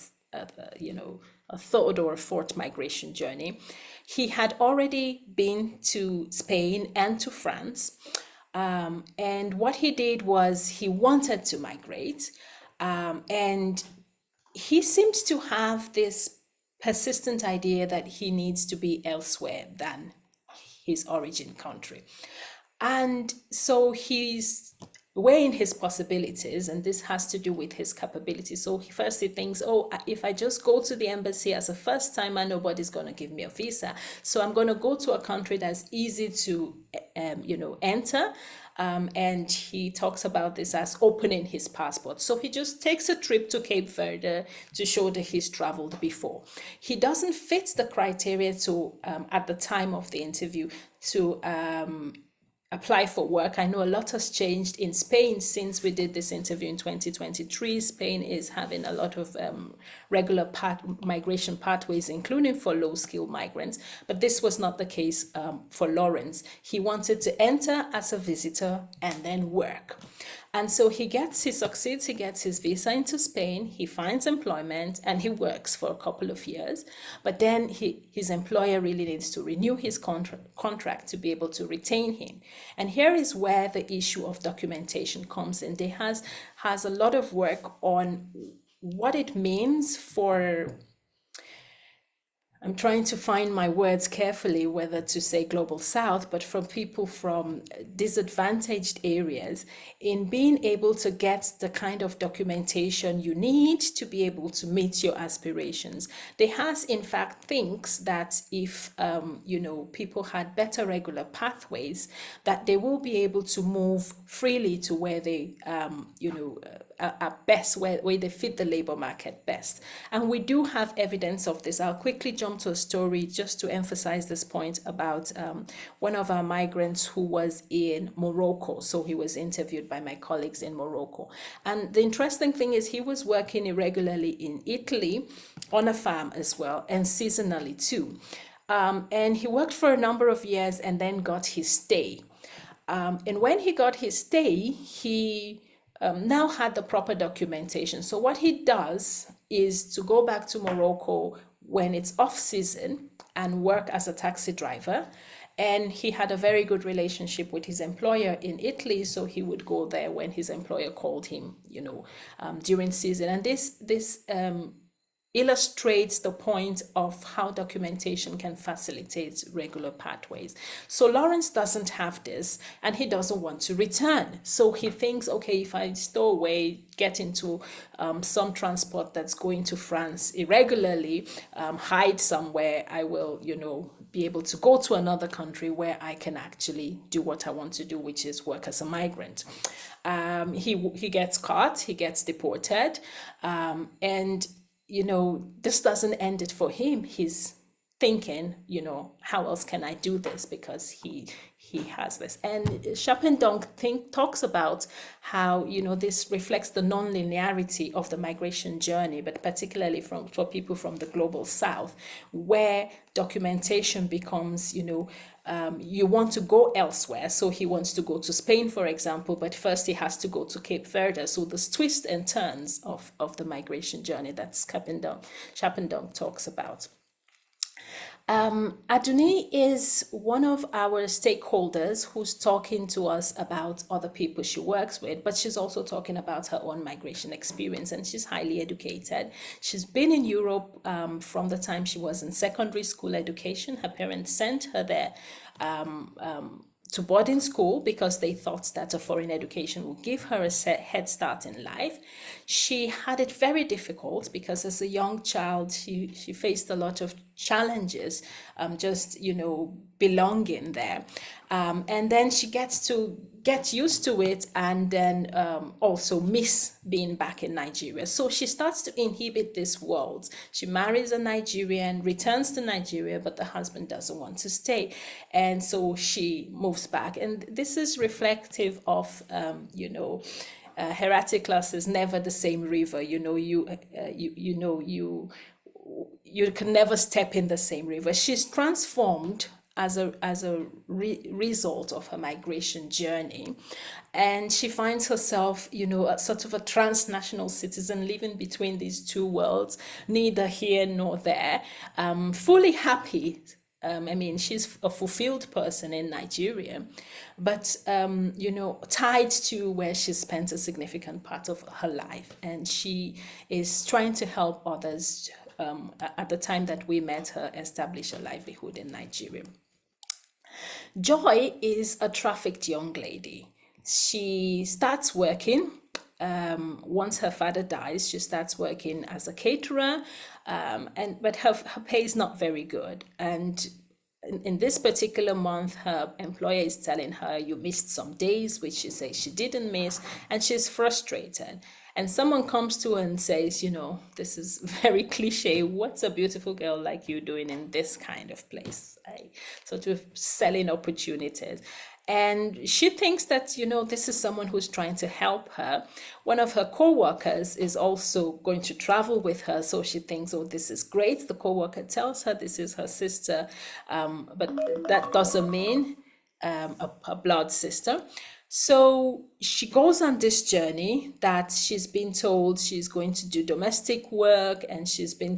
third or a fourth migration journey. He had already been to Spain and to France. And what he did was he wanted to migrate. And he seemed to have this persistent idea that he needs to be elsewhere than his origin country. And so he's weighing his possibilities, and this has to do with his capabilities. So he thinks, if I just go to the embassy as a first timer, nobody's going to give me a visa. So I'm going to go to a country that's easy to, enter. And he talks about this as opening his passport. So he just takes a trip to Cape Verde to show that he's traveled before. He doesn't fit the criteria to, at the time of the interview, to apply for work. I know a lot has changed in Spain since we did this interview in 2023. Spain is having a lot of regular migration pathways, including for low-skilled migrants. But this was not the case for Lawrence. He wanted to enter as a visitor and then work. And so he succeeds, he gets his visa into Spain, he finds employment, and he works for a couple of years. But then his employer really needs to renew his contract to be able to retain him. And here is where the issue of documentation comes in. They has a lot of work on what it means for, I'm trying to find my words carefully, whether to say global south, but from people from disadvantaged areas, in being able to get the kind of documentation you need to be able to meet your aspirations. They has, in fact, thinks that if, people had better regular pathways, that they will be able to move freely to where they, at best, where they fit the labor market best. And we do have evidence of this. I'll quickly jump to a story just to emphasize this point about one of our migrants who was in Morocco. So he was interviewed by my colleagues in Morocco. And the interesting thing is he was working irregularly in Italy on a farm as well, and seasonally too. And he worked for a number of years and then got his stay. And when he got his stay, he now had the proper documentation. So what he does is to go back to Morocco when it's off season and work as a taxi driver. And he had a very good relationship with his employer in Italy, so he would go there when his employer called him, during season. And this illustrates the point of how documentation can facilitate regular pathways. So Lawrence doesn't have this, and he doesn't want to return. So he thinks, okay, if I stow away, get into some transport that's going to France irregularly, hide somewhere, I will, be able to go to another country where I can actually do what I want to do, which is work as a migrant. He gets caught, he gets deported, and this doesn't end it for him. He's thinking, how else can I do this? Because he has this. And Chapendonk talks about how, this reflects the non-linearity of the migration journey, but particularly for people from the global south, where documentation becomes, you want to go elsewhere. So he wants to go to Spain, for example, but first he has to go to Cape Verde. So there's twists and turns of the migration journey that Chapendonk talks about. Aduni is one of our stakeholders who's talking to us about other people she works with, but she's also talking about her own migration experience, and she's highly educated. She's been in Europe from the time she was in secondary school education. Her parents sent her there to boarding school because they thought that a foreign education would give her a head start in life. She had it very difficult because as a young child, she faced a lot of challenges, just, belonging there. And then she gets to get used to it and then also miss being back in Nigeria. So she starts to inhabit this world. She marries a Nigerian, returns to Nigeria, but the husband doesn't want to stay. And so she moves back. And this is reflective of, Heraclitus is never the same river. You can never step in the same river. She's transformed as a result of her migration journey. And she finds herself, a sort of a transnational citizen living between these two worlds, neither here nor there, fully happy. She's a fulfilled person in Nigeria, but, tied to where she spent a significant part of her life. And she is trying to help others at the time that we met her establish a livelihood in Nigeria. Joy is a trafficked young lady. She starts working. Once her father dies, she starts working as a caterer, but her pay is not very good. And in this particular month, her employer is telling her, you missed some days, which she says she didn't miss, and she's frustrated. And someone comes to her and says, this is very cliche, what's a beautiful girl like you doing in this kind of place? Sort of selling opportunities. And she thinks that, this is someone who's trying to help her. One of her co-workers is also going to travel with her. So she thinks, oh, this is great. The co-worker tells her this is her sister, but that doesn't mean a blood sister. So she goes on this journey that she's been told she's going to do domestic work, and she's been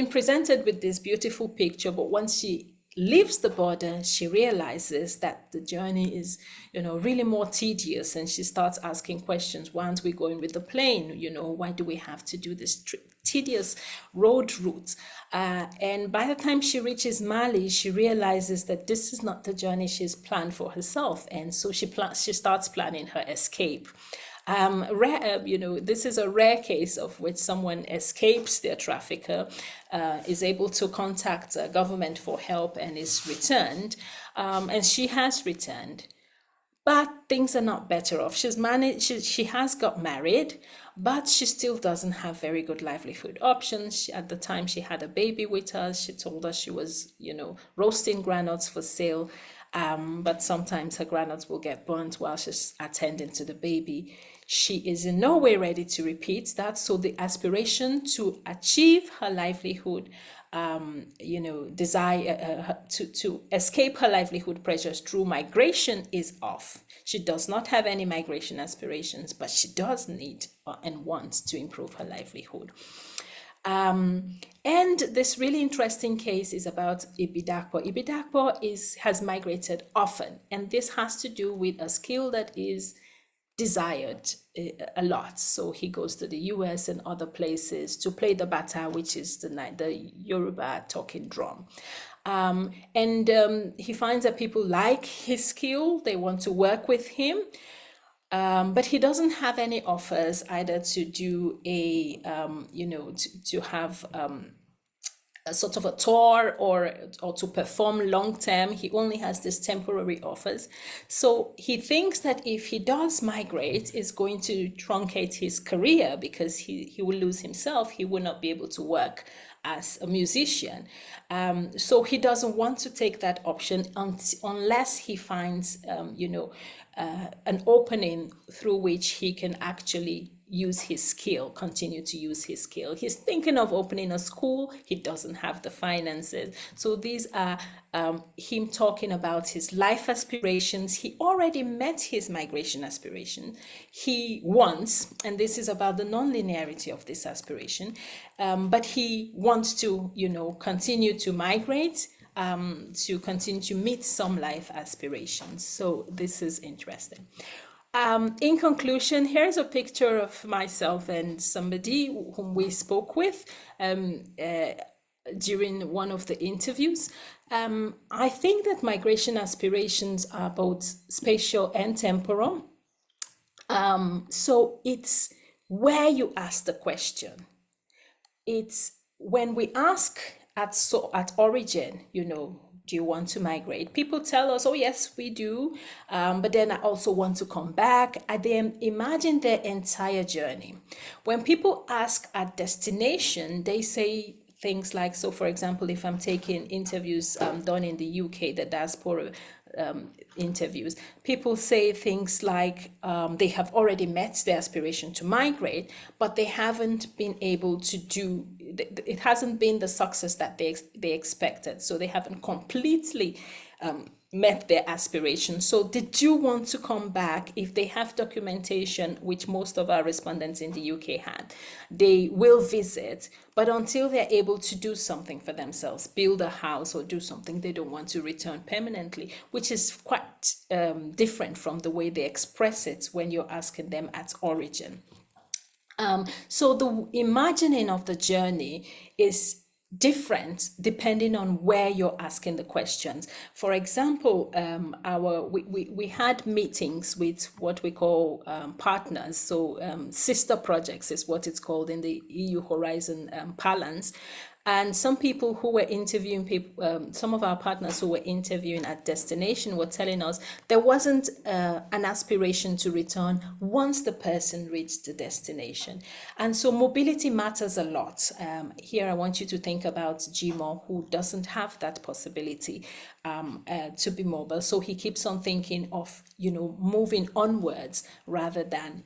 presented with this beautiful picture, but once she leaves the border, she realizes that the journey is, really more tedious, and she starts asking questions. Why aren't we going with the plane? Why do we have to do this tedious road route? And by the time she reaches Mali, she realizes that this is not the journey she's planned for herself, and so she starts planning her escape. This is a rare case of which someone escapes their trafficker, is able to contact government for help, and is returned. And she has returned. But things are not better off. She's managed, she has got married, but she still doesn't have very good livelihood options. At the time she had a baby with us, she told us she was, roasting granules for sale. But sometimes her granules will get burnt while she's attending to the baby. She is in no way ready to repeat that. So the aspiration to achieve her livelihood, desire to escape her livelihood pressures through migration is off. She does not have any migration aspirations, but she does need and wants to improve her livelihood. And this really interesting case is about Ibidakpo. Ibidakpo has migrated often, and this has to do with a skill that is desired a lot. So he goes to the US and other places to play the bata, which is the Yoruba talking drum. He finds that people like his skill, they want to work with him. But he doesn't have any offers either to do to have a sort of a tour or to perform long term. He only has these temporary offers. So he thinks that if he does migrate, it's going to truncate his career, because he will lose himself. He will not be able to work as a musician. So he doesn't want to take that option unless he finds, an opening through which he can actually use his skill, continue to use his skill. He's thinking of opening a school. He doesn't have the finances. So these are him talking about his life aspirations. He already met his migration aspiration. He wants, and this is about the non-linearity of this aspiration, but he wants to, continue to migrate, to continue to meet some life aspirations. So this is interesting. In conclusion, here's a picture of myself and somebody whom we spoke with during one of the interviews. I think that migration aspirations are both spatial and temporal. So it's where you ask the question. It's when we ask at origin, do you want to migrate? People tell us, oh, yes, we do. But then I also want to come back. I then imagine their entire journey. When people ask at destination, they say things like, so for example, if I'm taking interviews done in the UK, the diaspora interviews, people say things like they have already met their aspiration to migrate, but they haven't been able to do, it hasn't been the success that they expected. So they haven't completely met their aspiration. So they do want to come back. If they have documentation, which most of our respondents in the UK had, they will visit, but until they're able to do something for themselves, build a house or do something, they don't want to return permanently, which is quite different from the way they express it when you're asking them at origin. So the imagining of the journey is different depending on where you're asking the questions. For example, we had meetings with what we call partners. So sister projects is what it's called in the EU Horizon parlance. And some people who were interviewing people, some of our partners who were interviewing at destination were telling us there wasn't an aspiration to return once the person reached the destination. And so mobility matters a lot. Here I want you to think about Jimo, who doesn't have that possibility to be mobile. So he keeps on thinking of, moving onwards rather than,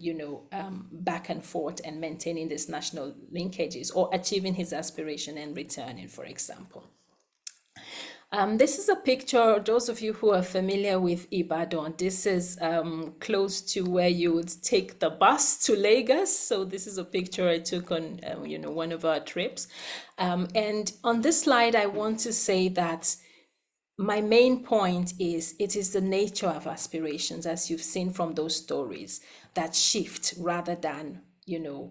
back and forth and maintaining these national linkages or achieving his aspiration and returning, for example. This is a picture, those of you who are familiar with Ibadan, this is close to where you would take the bus to Lagos. So this is a picture I took on, one of our trips. And on this slide, I want to say that my main point is it is the nature of aspirations, as you've seen from those stories, that shift rather than,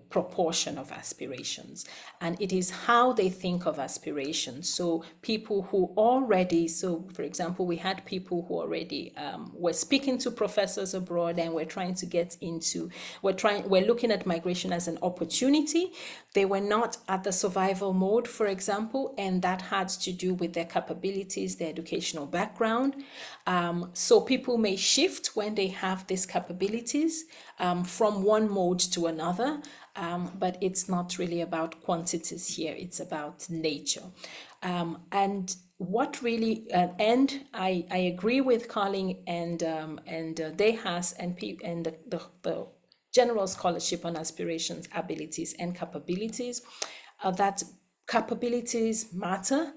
proportion of aspirations. And it is how they think of aspirations. So people who already, so for example, we had people who already were speaking to professors abroad, and we're trying to get into, we're looking at migration as an opportunity. They were not at the survival mode, for example, and that had to do with their capabilities, their educational background. So people may shift when they have these capabilities from one mode to another, but it's not really about quantities here, it's about nature. And what really, and I agree with Carling and Dehas and the general scholarship on aspirations, abilities, and capabilities, that capabilities matter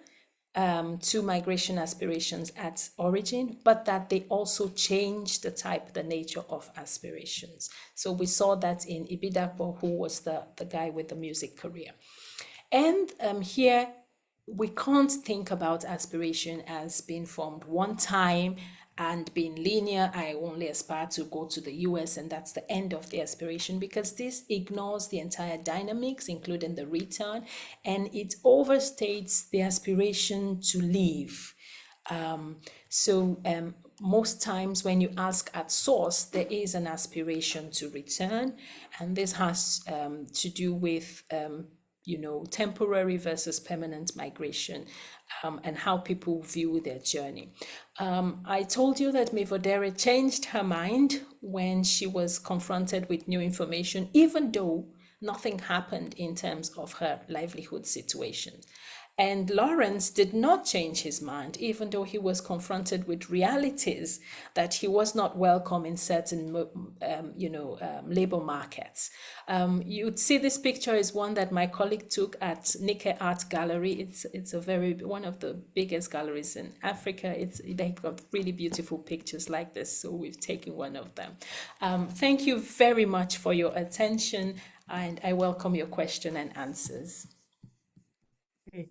to migration aspirations at origin, but that they also change the type, the nature of aspirations. So we saw that in Ibidapo, who was the guy with the music career. And here, we can't think about aspiration as being formed one time and being linear. I only aspire to go to the US and that's the end of the aspiration, because this ignores the entire dynamics, including the return, and it overstates the aspiration to leave. Most times when you ask at source, there is an aspiration to return, and this has to do with temporary versus permanent migration, and how people view their journey. I told you that Mivodere changed her mind when she was confronted with new information, even though nothing happened in terms of her livelihood situation. And Lawrence did not change his mind, even though he was confronted with realities that he was not welcome in certain, labor markets. You'd see this picture is one that my colleague took at Nikkei Art Gallery. It's one of the biggest galleries in Africa. They've got really beautiful pictures like this, so we've taken one of them. Thank you very much for your attention, and I welcome your question and answers. Okay.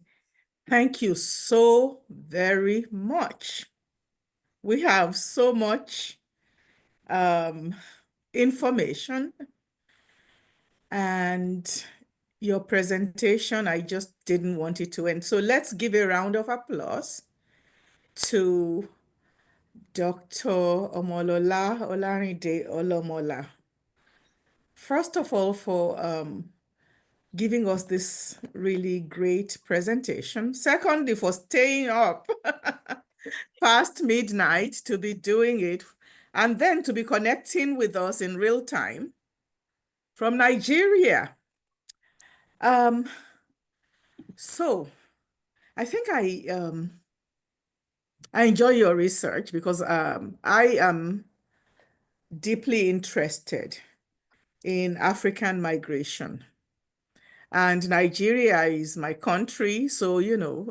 Thank you so very much. We have so much information, and your presentation, I just didn't want it to end. So let's give a round of applause to Dr. Omolola Olarinde Olomola. First of all, for giving us this really great presentation. Secondly, for staying up past midnight to be doing it, and then to be connecting with us in real time from Nigeria. So I think I enjoy your research because I am deeply interested in African migration. And Nigeria is my country, so,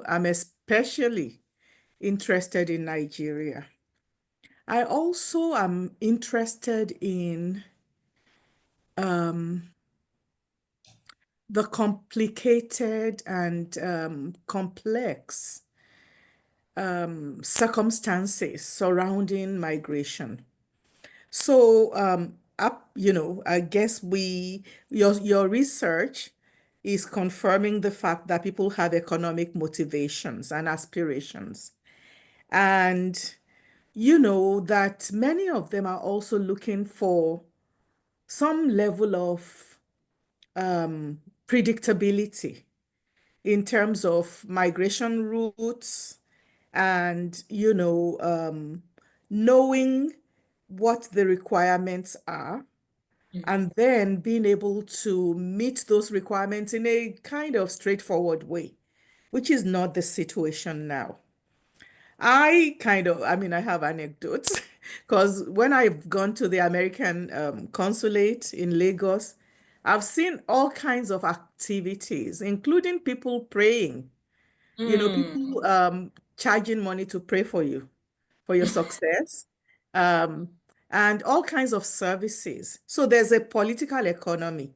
I'm especially interested in Nigeria. I also am interested in the complicated and complex circumstances surrounding migration. So, I guess your research is confirming the fact that people have economic motivations and aspirations. And that many of them are also looking for some level of predictability in terms of migration routes and, knowing what the requirements are, and then being able to meet those requirements in a kind of straightforward way, which is not the situation now. I have anecdotes because when I've gone to the American consulate in Lagos, I've seen all kinds of activities, including people praying, people charging money to pray for you, for your success, um, and all kinds of services. So there's a political economy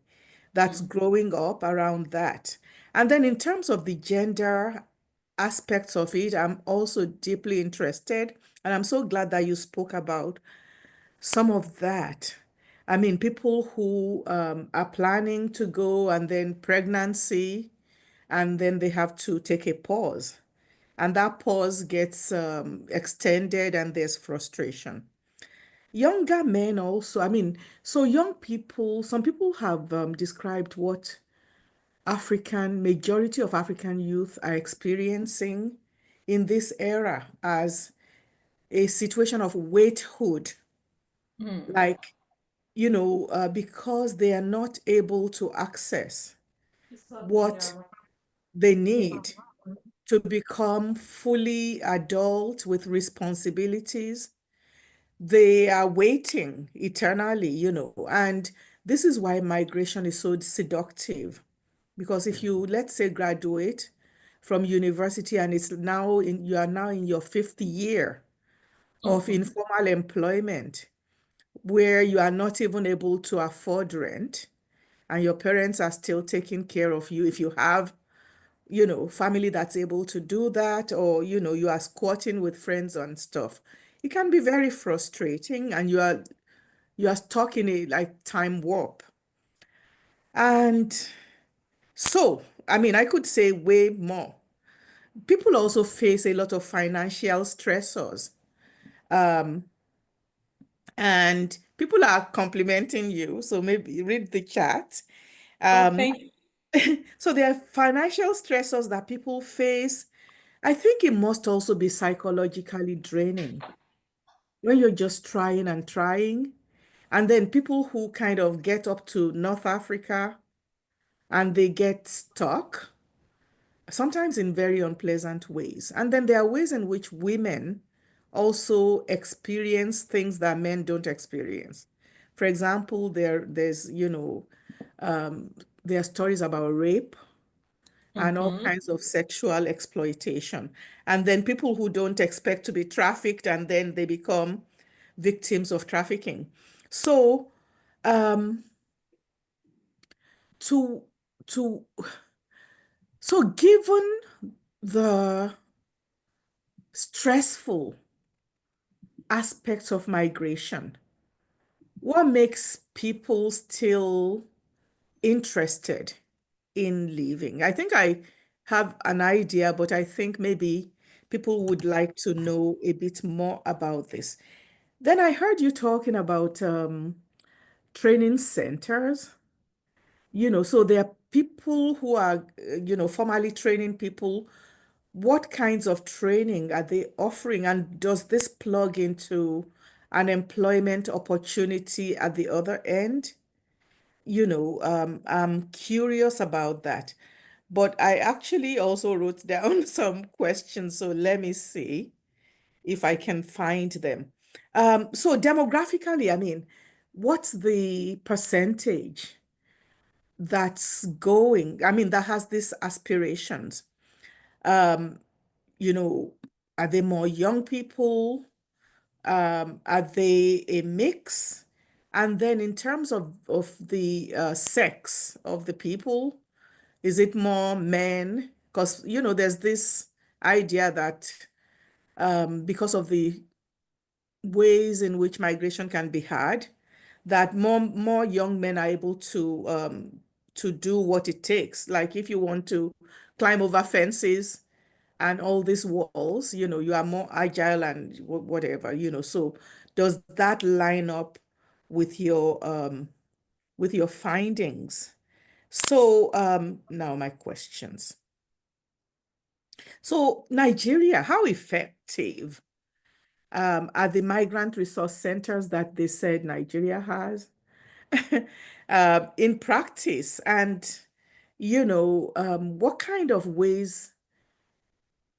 that's growing up around that. And then in terms of the gender aspects of it, I'm also deeply interested. And I'm so glad that you spoke about some of that. I mean, people who are planning to go and then pregnancy, and then they have to take a pause. And that pause gets extended, and there's frustration. Younger men also, I mean, so young people, some people have described what majority of African youth are experiencing in this era as a situation of waithood, Mm. like, because they are not able to access what they need to become fully adult with responsibilities. They are waiting eternally, and this is why migration is so seductive. Because if you, let's say, graduate from university and you are now in your fifth year of Mm-hmm. informal employment, where you are not even able to afford rent, and your parents are still taking care of you. If you have, family that's able to do that, or, you are squatting with friends and stuff, it can be very frustrating, and you are stuck in a like time warp. And so, I mean, I could say way more. People also face a lot of financial stressors. Um, and people are complimenting you, so maybe read the chat. Um, Okay. so there are financial stressors that people face. I think it must also be psychologically draining when you're just trying and trying. And then people who kind of get up to North Africa and they get stuck, sometimes in very unpleasant ways. And then there are ways in which women also experience things that men don't experience. For example, there's, there are stories about rape and all Mm-hmm. kinds of sexual exploitation. And then people who don't expect to be trafficked, and then they become victims of trafficking. So, um, to to given the stressful aspects of migration, what makes people still interested in leaving? I think I have an idea, but I think maybe people would like to know a bit more about this. Then I heard you talking about training centers. So there are people who are, formally training people. What kinds of training are they offering? And does this plug into an employment opportunity at the other end? I'm curious about that. But I actually also wrote down some questions, so let me see if I can find them. So demographically, I mean, what's the percentage that's going, I mean, that has these aspirations? Um, you know, are they more young people? Are they a mix? And then in terms of the sex of the people, is it more men? Because, there's this idea that because of the ways in which migration can be had, that more young men are able to do what it takes. Like if you want to climb over fences and all these walls, you are more agile and whatever, So does that line up with your findings? So now my questions. So Nigeria, how effective are the migrant resource centers that they said Nigeria has in practice? And, what kind of ways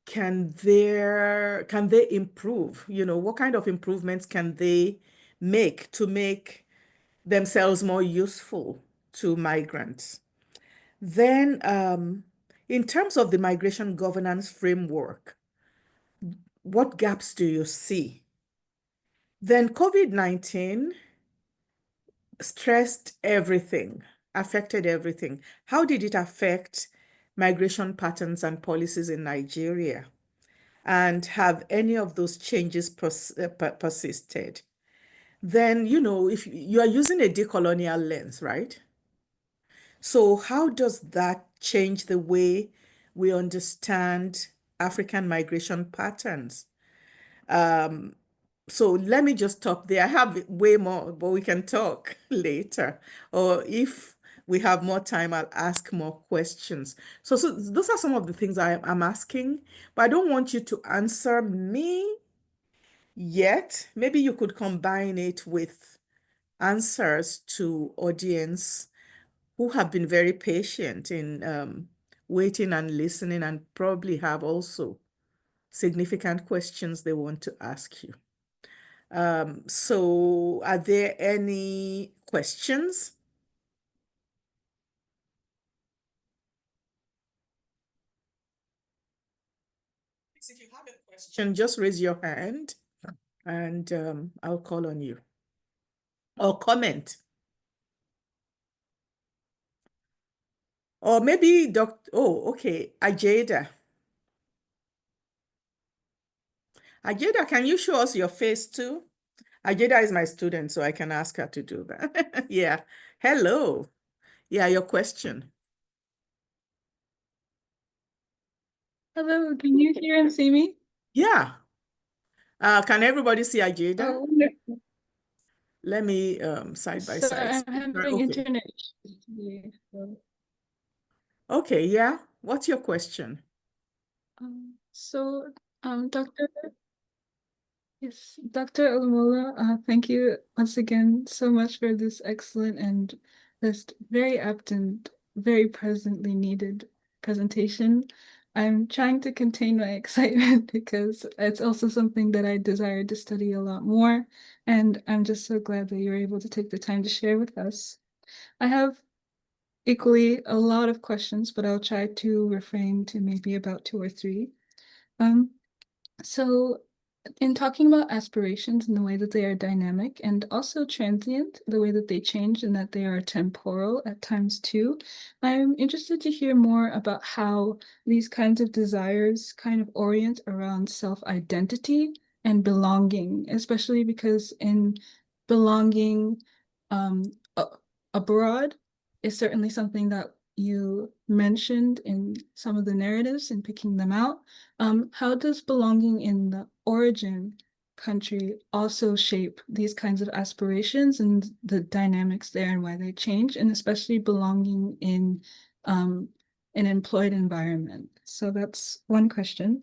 can they improve? What kind of improvements can they make to make themselves more useful to migrants? Then, in terms of the migration governance framework, what gaps do you see? Then COVID-19 stressed everything, affected everything. How did it affect migration patterns and policies in Nigeria? And have any of those changes persisted? Then, if you are using a decolonial lens, right? So how does that change the way we understand African migration patterns? So let me just stop there. I have way more, but we can talk later. Or if we have more time, I'll ask more questions. So those are some of the things I'm asking, but I don't want you to answer me yet. Maybe you could combine it with answers to audience who have been very patient in waiting and listening and probably have also significant questions they want to ask you. So are there any questions? If you have a question, just raise your hand and I'll call on you. Or comment. Or maybe okay, Ajeda. Ajeda, can you show us your face too? Ajeda is my student, so I can ask her to do that. Yeah. Hello. Yeah, your question. Hello, can you hear and see me? Yeah. Can everybody see Ajeda? Oh, wonderful. Let me side by side. I'm having Okay. internet issues today. Okay, yeah. What's your question? Dr. Yes, Dr. Olamola, thank you once again so much for this excellent and just very apt and very presently needed presentation. I'm trying to contain my excitement because it's also something that I desire to study a lot more, and I'm just so glad that you're able to take the time to share with us. I have equally a lot of questions, but I'll try to refrain to maybe about two or three. Um, so in talking about aspirations and the way that they are dynamic and also transient, the way that they change and that they are temporal at times too, I'm interested to hear more about how these kinds of desires kind of orient around self-identity and belonging, especially because in belonging um, abroad is certainly something that you mentioned in some of the narratives and picking them out. How does belonging in the origin country also shape these kinds of aspirations and the dynamics there and why they change, and especially belonging in an employed environment? So that's one question.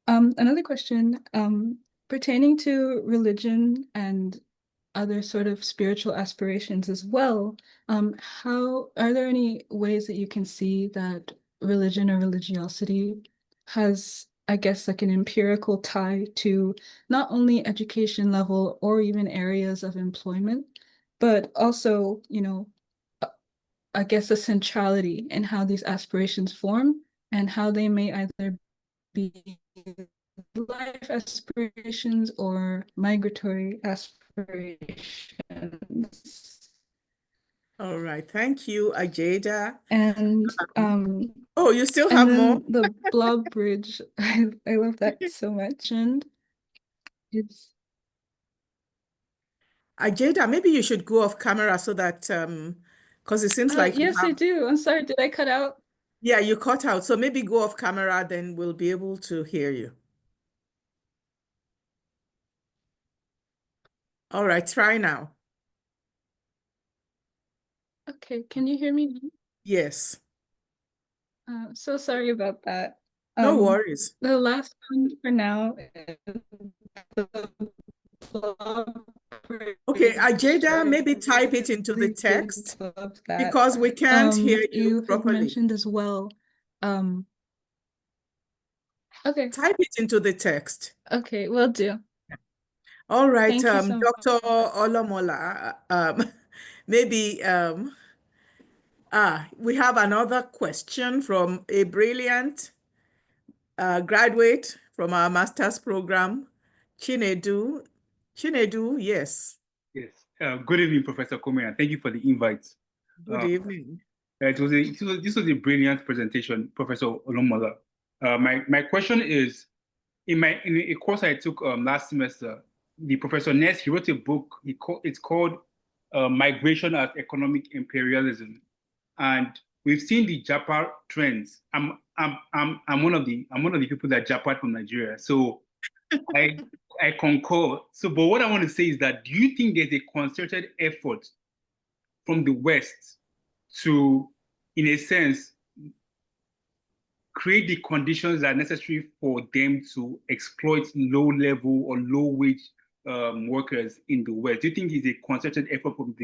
Another question pertaining to religion and other sort of spiritual aspirations as well. How are there any ways that you can see that religion or religiosity has, I guess, like an empirical tie to not only education level or even areas of employment, but also, I guess, a centrality in how these aspirations form and how they may either be life aspirations or migratory aspirations. All right. Thank you, Ajeda. And Oh, you still and have more? then the blob bridge, I love that so much. And it's Ajeda, maybe you should go off camera so that because it seems like you yes, I have, do. I'm sorry, did I cut out? yeah, you cut out. So maybe go off camera, then we'll be able to hear you. All right, try now. Okay, can you hear me? Yes. So sorry about that. No worries. The last one for now is the blob Okay, bridge. Ajeda, I maybe type it into the really did text love that. because we can't hear you You had properly. mentioned as well. Okay, Type it into the text. okay, will do. All right, Thank you so much. Dr. Olamola, maybe we have another question from a brilliant graduate from our master's program, Chinedu. Chinedu, yes. Yes. Good evening, Professor Komen, and thank you for the invite. Good evening. This was a brilliant presentation, Professor Olomola. My question is, in a course I took last semester, the Professor Ness, he wrote a book. It's called Migration as Economic Imperialism, and we've seen the Japa trends. I'm one of the people that Japa from Nigeria, so I concur. So, but what I want to say is that, do you think there's a concerted effort from the West to, in a sense, create the conditions that are necessary for them to exploit low-level or low-wage workers in the West? Do you think it's a concerted effort from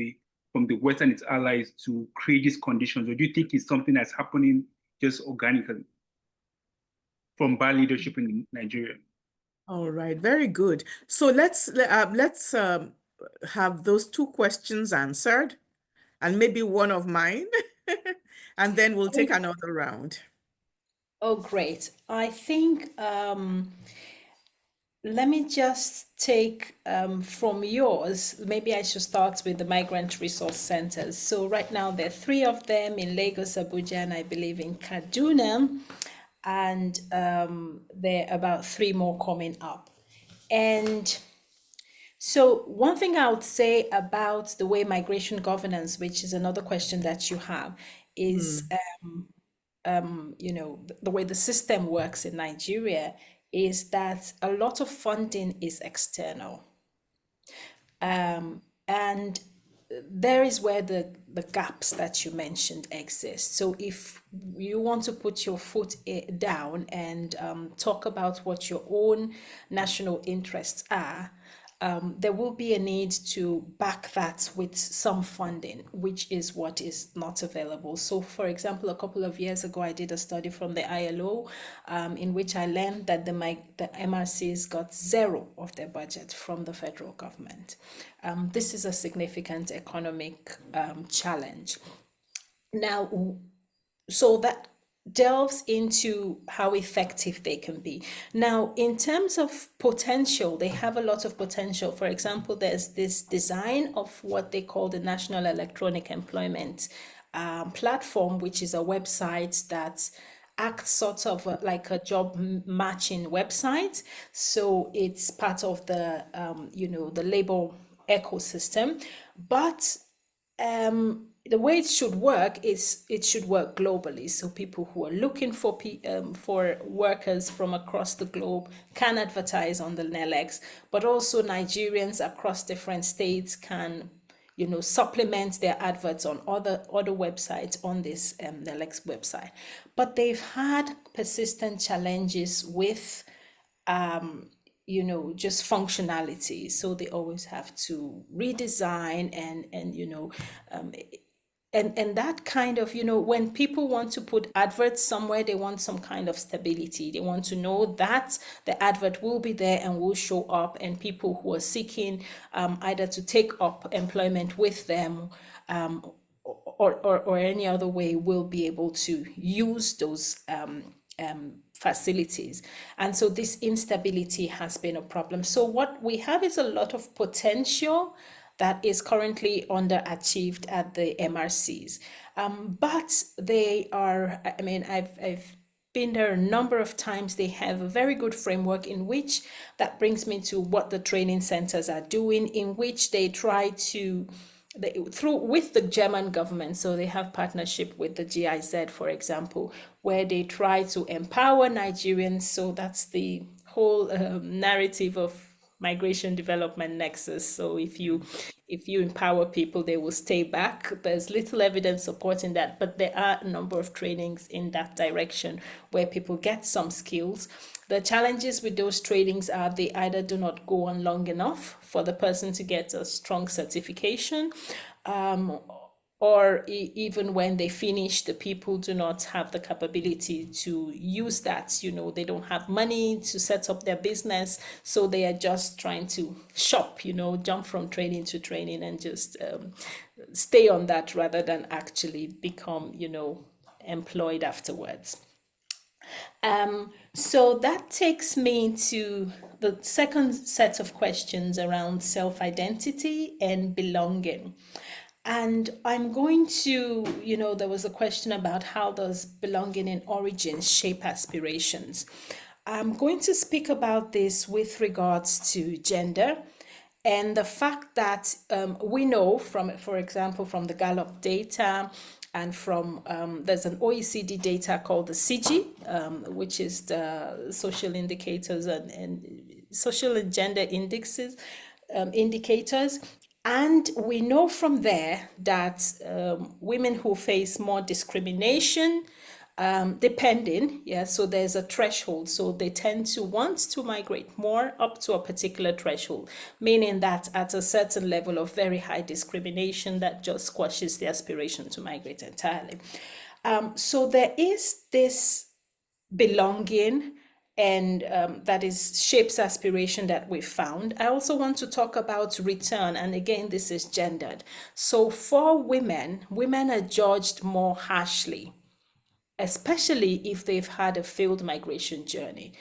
the West and its allies to create these conditions, or do you think it's something that's happening just organically from bad leadership in Nigeria? All right, very good. So let's have those two questions answered, and maybe one of mine, and then we'll take another round. Oh, great. I think let me just take from yours. Maybe I should start with the migrant resource centers. So right now there are 3 of them in Lagos, Abuja, and I believe in Kaduna. And there are about 3 more coming up. And so one thing I would say about the way migration governance, which is another question that you have, is the way the system works in Nigeria is that a lot of funding is external. And there is where the gaps that you mentioned exist. So if you want to put your foot down and talk about what your own national interests are, there will be a need to back that with some funding, which is what is not available. So, for example, a couple of years ago, I did a study from the ILO in which I learned that the MRCs got 0 of their budget from the federal government. This is a significant economic challenge. Now, so that delves into how effective they can be. Now, in terms of potential, they have a lot of potential. For example, there's this design of what they call the National Electronic Employment Platform, which is a website that acts sort of like a job matching website. So it's part of the, the labor ecosystem. But the way it should work is it should work globally. So people who are looking for workers from across the globe can advertise on the NELEX, but also Nigerians across different states can, supplement their adverts on other websites on this NELEX website. But they've had persistent challenges with just functionality. So they always have to redesign and that kind of, when people want to put adverts somewhere, they want some kind of stability. They want to know that the advert will be there and will show up, and people who are seeking either to take up employment with them or any other way will be able to use those facilities. And so this instability has been a problem. So what we have is a lot of potential that is currently underachieved at the MRCs. But they are, I've been there a number of times. They have a very good framework in which, that brings me to what the training centers are doing, in which they try to, with the German government, so they have partnership with the GIZ, for example, where they try to empower Nigerians. So that's the whole narrative of migration development nexus. So if you empower people, they will stay back. There's little evidence supporting that, but there are a number of trainings in that direction where people get some skills. The challenges with those trainings are they either do not go on long enough for the person to get a strong certification, or even when they finish, the people do not have the capability to use that. They don't have money to set up their business, so they are just trying to shop, jump from training to training and just stay on that rather than actually become, employed afterwards. So that takes me to the second set of questions around self-identity and belonging. And I'm going to, there was a question about how does belonging in origins shape aspirations. I'm going to speak about this with regards to gender and the fact that we know from, for example, from the Gallup data and from, there's an OECD data called the CG, which is the social indicators and social and gender indexes, indicators. And we know from there that women who face more discrimination, depending, yeah, so there's a threshold. So they tend to want to migrate more up to a particular threshold, meaning that at a certain level of very high discrimination, that just squashes the aspiration to migrate entirely. So there is this belonging and that is shapes aspiration that we found. I also want to talk about return, and again this is gendered. So for women are judged more harshly, especially if they've had a failed migration journey.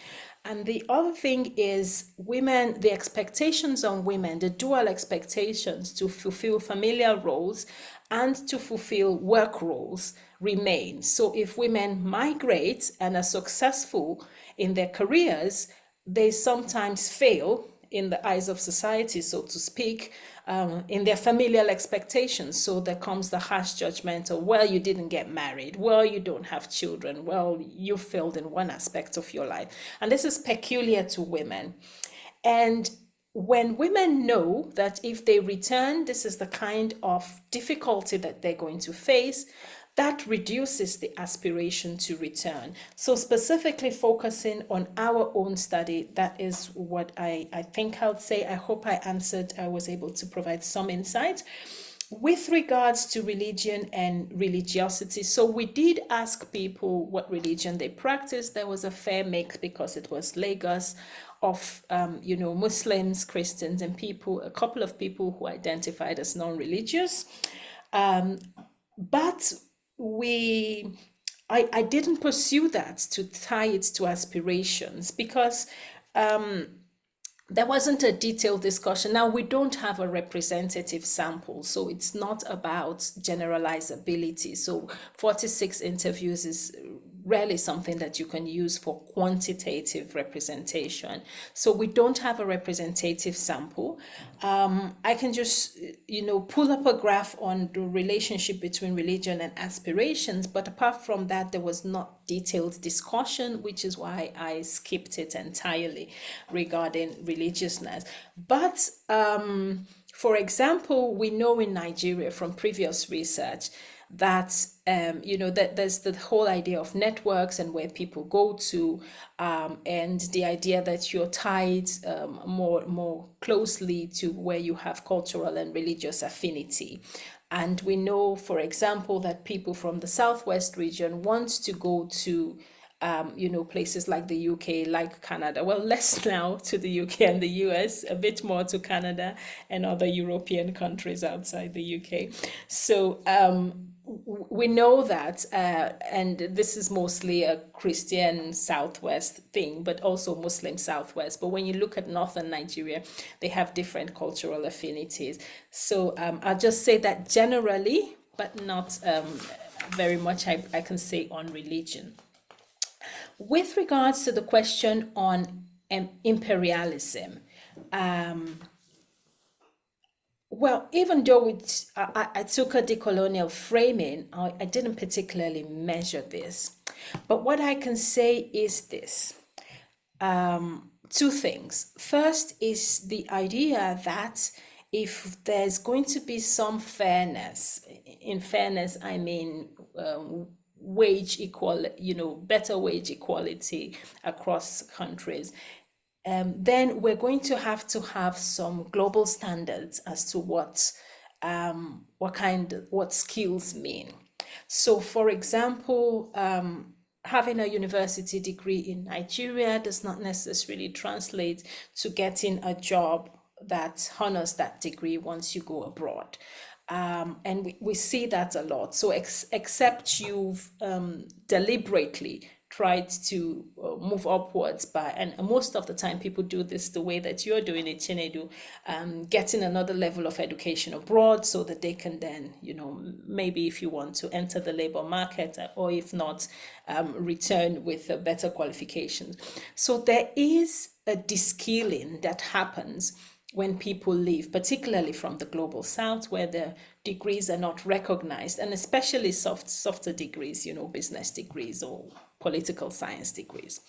And the other thing is women, the expectations on women, the dual expectations to fulfill familial roles and to fulfill work roles remain. So if women migrate and are successful in their careers, they sometimes fail in the eyes of society, so to speak, in their familial expectations. So there comes the harsh judgment of, well, you didn't get married, well, you don't have children, well, you failed in one aspect of your life. And this is peculiar to women. And when women know that if they return, this is the kind of difficulty that they're going to face, that reduces the aspiration to return. So specifically focusing on our own study, that is what I think I would say. I hope I answered, I was able to provide some insight. With regards to religion and religiosity, so we did ask people what religion they practice. There was a fair mix because it was Lagos of, Muslims, Christians, and people, a couple of people who identified as non-religious. But I didn't pursue that to tie it to aspirations because there wasn't a detailed discussion. Now, we don't have a representative sample, so it's not about generalizability. So 46 interviews is rarely something that you can use for quantitative representation. So we don't have a representative sample. I can just, pull up a graph on the relationship between religion and aspirations, but apart from that, there was not detailed discussion, which is why I skipped it entirely regarding religiousness. But for example, we know in Nigeria from previous research that that there's the whole idea of networks and where people go to, and the idea that you're tied more closely to where you have cultural and religious affinity. And we know, for example, that people from the Southwest region want to go to places like the UK, like Canada, well, less now to the UK and the US, a bit more to Canada and other European countries outside the UK. So we know that, and this is mostly a Christian Southwest thing, but also Muslim Southwest. But when you look at Northern Nigeria, they have different cultural affinities. So I'll just say that generally, but not very much I can say on religion. With regards to the question on imperialism, well, even though I took a decolonial framing, I didn't particularly measure this. But what I can say is this. Two things. First is the idea that if there's going to be some fairness, in fairness, I mean wage equality, better wage equality across countries, then we're going to have some global standards as to what skills mean. So, for example, having a university degree in Nigeria does not necessarily translate to getting a job that honors that degree once you go abroad. And we see that a lot. So except you've deliberately tried to move upwards by, and most of the time people do this the way that you're doing it, Chinedu, getting another level of education abroad so that they can then, maybe if you want to enter the labor market, or if not, return with better qualifications. So there is a de-skilling that happens when people leave, particularly from the global south, where the degrees are not recognized, and especially softer degrees, business degrees or political science degrees.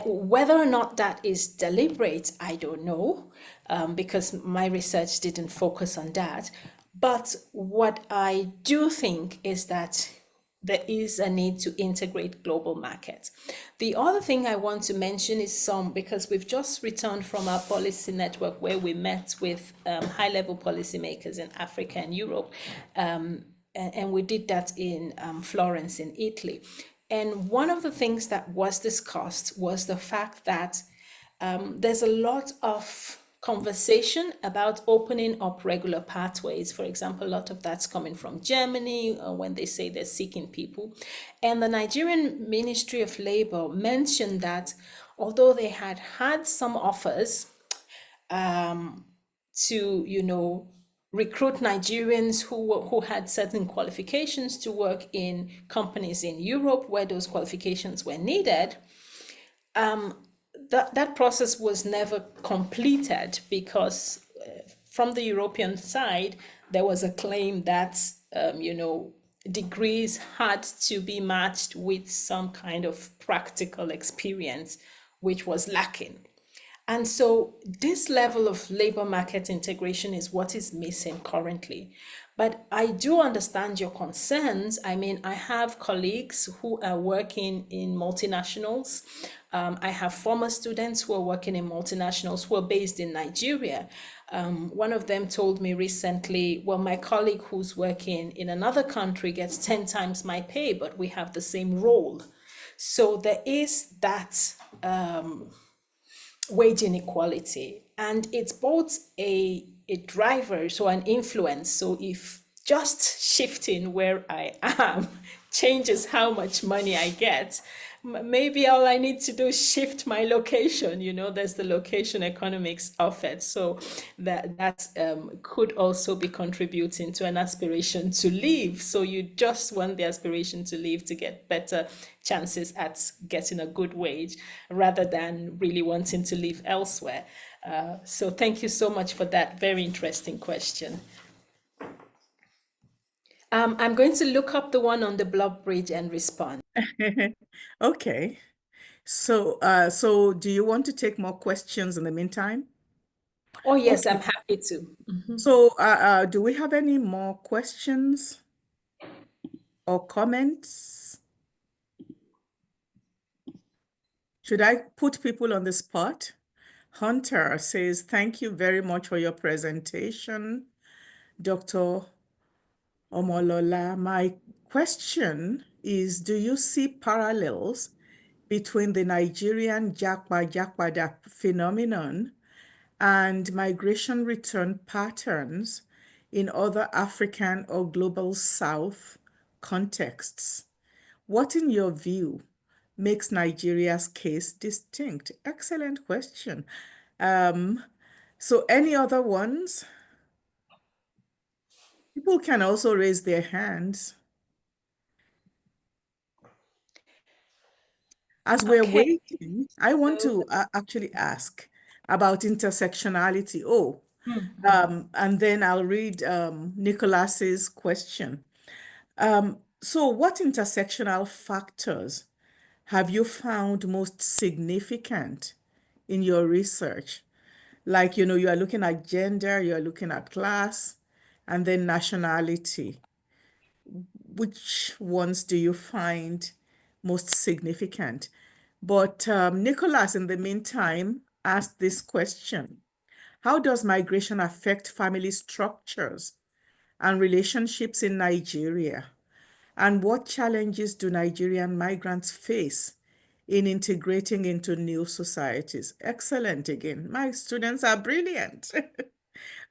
Whether or not that is deliberate, I don't know, because my research didn't focus on that. But what I do think is that there is a need to integrate global markets. The other thing I want to mention is because we've just returned from our policy network where we met with high-level policymakers in Africa and Europe, and we did that in Florence in Italy. And one of the things that was discussed was the fact that there's a lot of conversation about opening up regular pathways. For example, a lot of that's coming from Germany when they say they're seeking people. And the Nigerian Ministry of Labor mentioned that although they had some offers to, recruit Nigerians who had certain qualifications to work in companies in Europe where those qualifications were needed, that process was never completed because from the European side, there was a claim that, degrees had to be matched with some kind of practical experience, which was lacking. And so this level of labor market integration is what is missing currently. But I do understand your concerns. I mean, I have colleagues who are working in multinationals. I have former students who are working in multinationals who are based in Nigeria. One of them told me recently, well, my colleague who's working in another country gets 10 times my pay, but we have the same role. So there is that wage inequality, and it's both a driver, so an influence. So if just shifting where I am changes how much money I get, maybe all I need to do is shift my location. There's the location economics of it. So that could also be contributing to an aspiration to leave. So you just want the aspiration to leave to get better chances at getting a good wage rather than really wanting to live elsewhere. So thank you so much for that very interesting question. I'm going to look up the one on the blob bridge and respond. Okay. So do you want to take more questions in the meantime? Oh, yes, Okay. I'm happy to. So do we have any more questions or comments? Should I put people on the spot? Hunter says, thank you very much for your presentation, Dr. Omolola. My question is, do you see parallels between the Nigerian Japada phenomenon and migration return patterns in other African or global South contexts? What, in your view, makes Nigeria's case distinct? Excellent question. So any other ones? People can also raise their hands. As we're Okay. waiting, I want to actually ask about intersectionality. And then I'll read Nicholas's question. So what intersectional factors have you found most significant in your research? Like, you are looking at gender, you are looking at class, and then nationality. Which ones do you find most significant? But Nicholas, in the meantime, asked this question. How does migration affect family structures and relationships in Nigeria? And what challenges do Nigerian migrants face in integrating into new societies? Excellent again. My students are brilliant.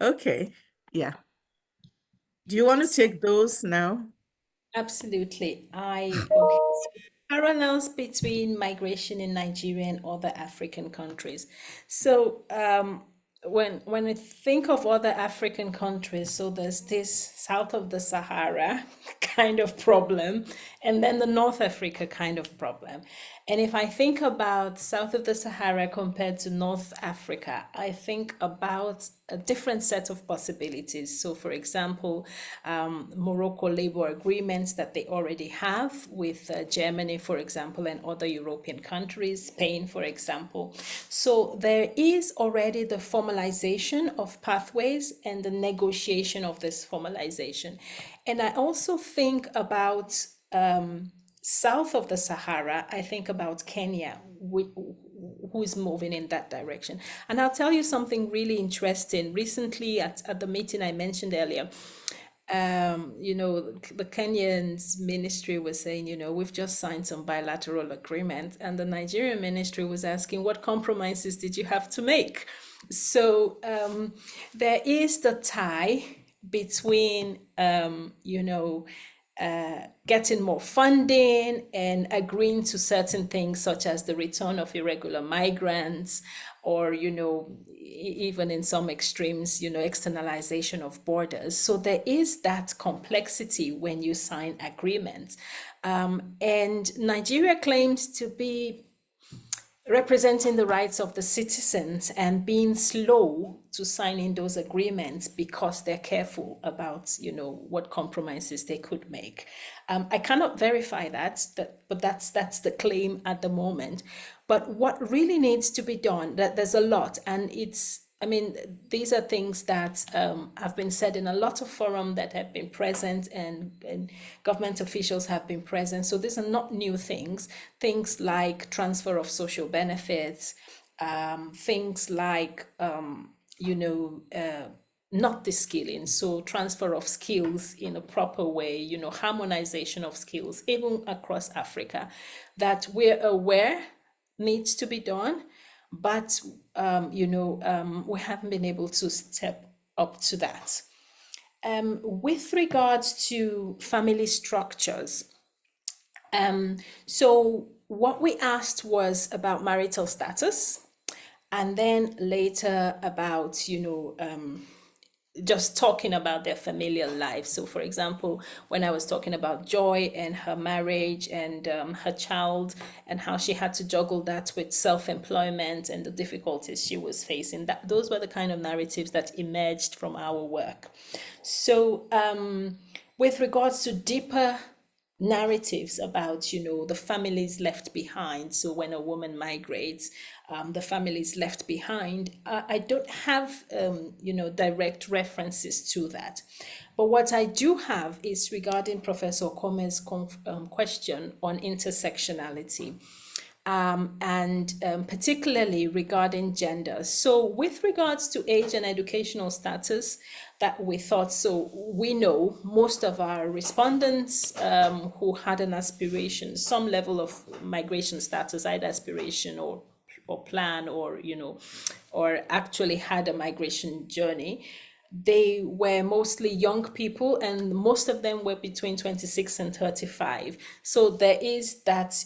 Okay, yeah. Do you want to take those now? Absolutely. Okay, Parallels between migration in Nigeria and other African countries. So when we think of other African countries, so there's this south of the Sahara kind of problem, and then the North Africa kind of problem. And if I think about south of the Sahara compared to North Africa, I think about a different set of possibilities. So, for example, Morocco labor agreements that they already have with Germany, for example, and other European countries, Spain, for example. So there is already the formalization of pathways and the negotiation of this formalization. And I also think about south of the Sahara, I think about Kenya, who's moving in that direction. And I'll tell you something really interesting. Recently, at the meeting I mentioned earlier, the Kenyan's ministry was saying, we've just signed some bilateral agreement, and the Nigerian ministry was asking, what compromises did you have to make? So there is the tie between, getting more funding and agreeing to certain things such as the return of irregular migrants, or even in some extremes, externalization of borders. So there is that complexity when you sign agreements, and Nigeria claims to be representing the rights of the citizens and being slow to signing those agreements because they're careful about, what compromises they could make. I cannot verify that, but that's the claim at the moment. But what really needs to be done, that there's a lot, and these are things that have been said in a lot of forums that have been present, and government officials have been present. So these are not new things. Things like transfer of social benefits, things like, not the skilling, so transfer of skills in a proper way, harmonization of skills, even across Africa, that we're aware needs to be done. But, we haven't been able to step up to that. With regards to family structures, so what we asked was about marital status, and then later about, just talking about their familial life. So for example, when I was talking about Joy and her marriage and her child, and how she had to juggle that with self-employment and the difficulties she was facing, those were the kind of narratives that emerged from our work. So with regards to deeper narratives about, the families left behind. So when a woman migrates, the families left behind. I don't have, direct references to that. But what I do have is regarding Professor Come's question on intersectionality. And particularly regarding gender. So with regards to age and educational status, that we thought, so we know most of our respondents who had an aspiration, some level of migration status, either aspiration or plan, or or actually had a migration journey, they were mostly young people, and most of them were between 26 and 35. So there is that,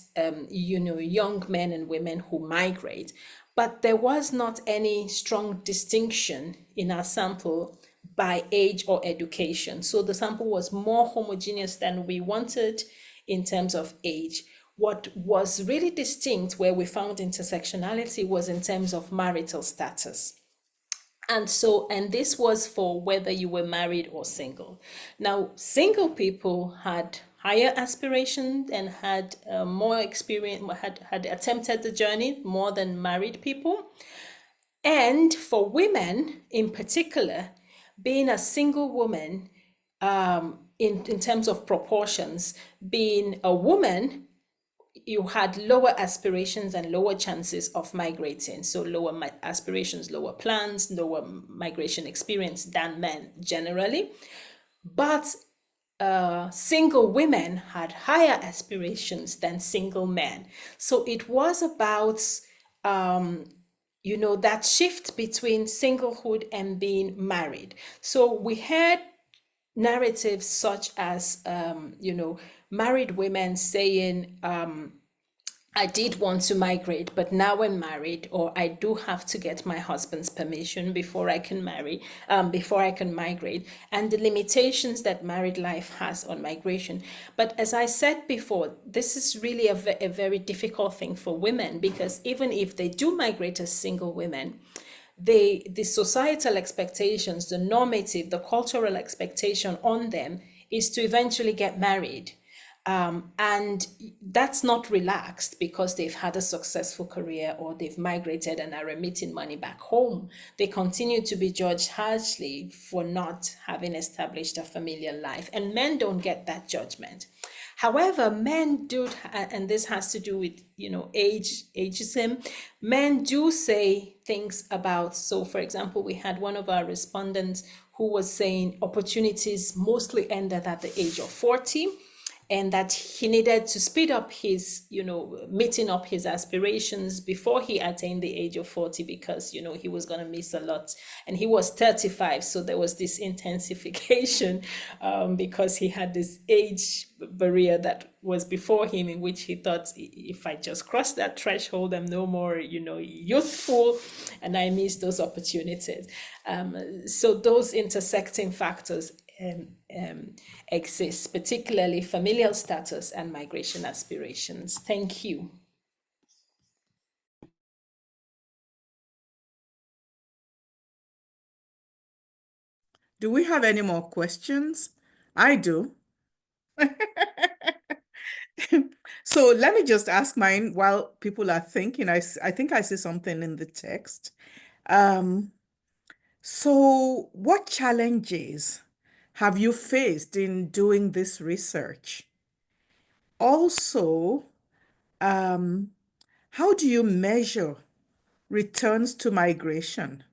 young men and women who migrate, but there was not any strong distinction in our sample by age or education. So the sample was more homogeneous than we wanted in terms of age. What was really distinct where we found intersectionality was in terms of marital status. And this was for whether you were married or single. Now, single people had higher aspirations and had more experience, had attempted the journey more than married people. And for women in particular, being a single woman, in terms of proportions, being a woman, you had lower aspirations and lower chances of migrating. So lower aspirations, lower plans, lower migration experience than men generally. But single women had higher aspirations than single men. So it was about, that shift between singlehood and being married. So we had narratives such as, married women saying, I did want to migrate, but now I'm married, or I do have to get my husband's permission before I can marry, before I can migrate, and the limitations that married life has on migration. But as I said before, this is really a very difficult thing for women, because even if they do migrate as single women, the societal expectations, the normative, the cultural expectation on them is to eventually get married. And that's not relaxed because they've had a successful career or they've migrated and are remitting money back home. They continue to be judged harshly for not having established a familiar life. And men don't get that judgment. However, men do, and this has to do with, ageism, men do say things about, so for example, we had one of our respondents who was saying opportunities mostly ended at the age of 40. And that he needed to speed up his, meeting up his aspirations before he attained the age of 40, because, he was going to miss a lot. And he was 35. So there was this intensification because he had this age barrier that was before him, in which he thought, if I just cross that threshold, I'm no more, youthful, and I miss those opportunities. So those intersecting factors exists, particularly familial status and migration aspirations. Thank you. Do we have any more questions? I do. So let me just ask mine while people are thinking. I think I see something in the text. So what challenges have you faced in doing this research? Also, how do you measure returns to migration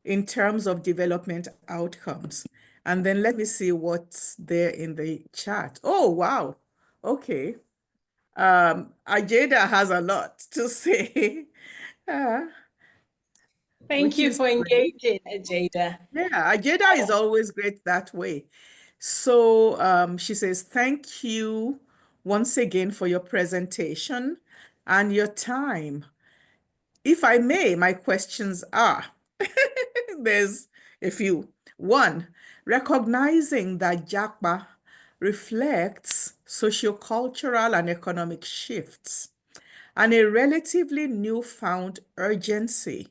in terms of development outcomes? And then let me see what's there in the chat. Oh, wow. Okay. Ajeda has a lot to say, Thank which you is for great. engaging, Ajeda. Yeah, Ajeda is always great that way. So she says, thank you once again for your presentation and your time. If I may, my questions are, there's a few. One, recognizing that Japa reflects sociocultural and economic shifts and a relatively newfound urgency.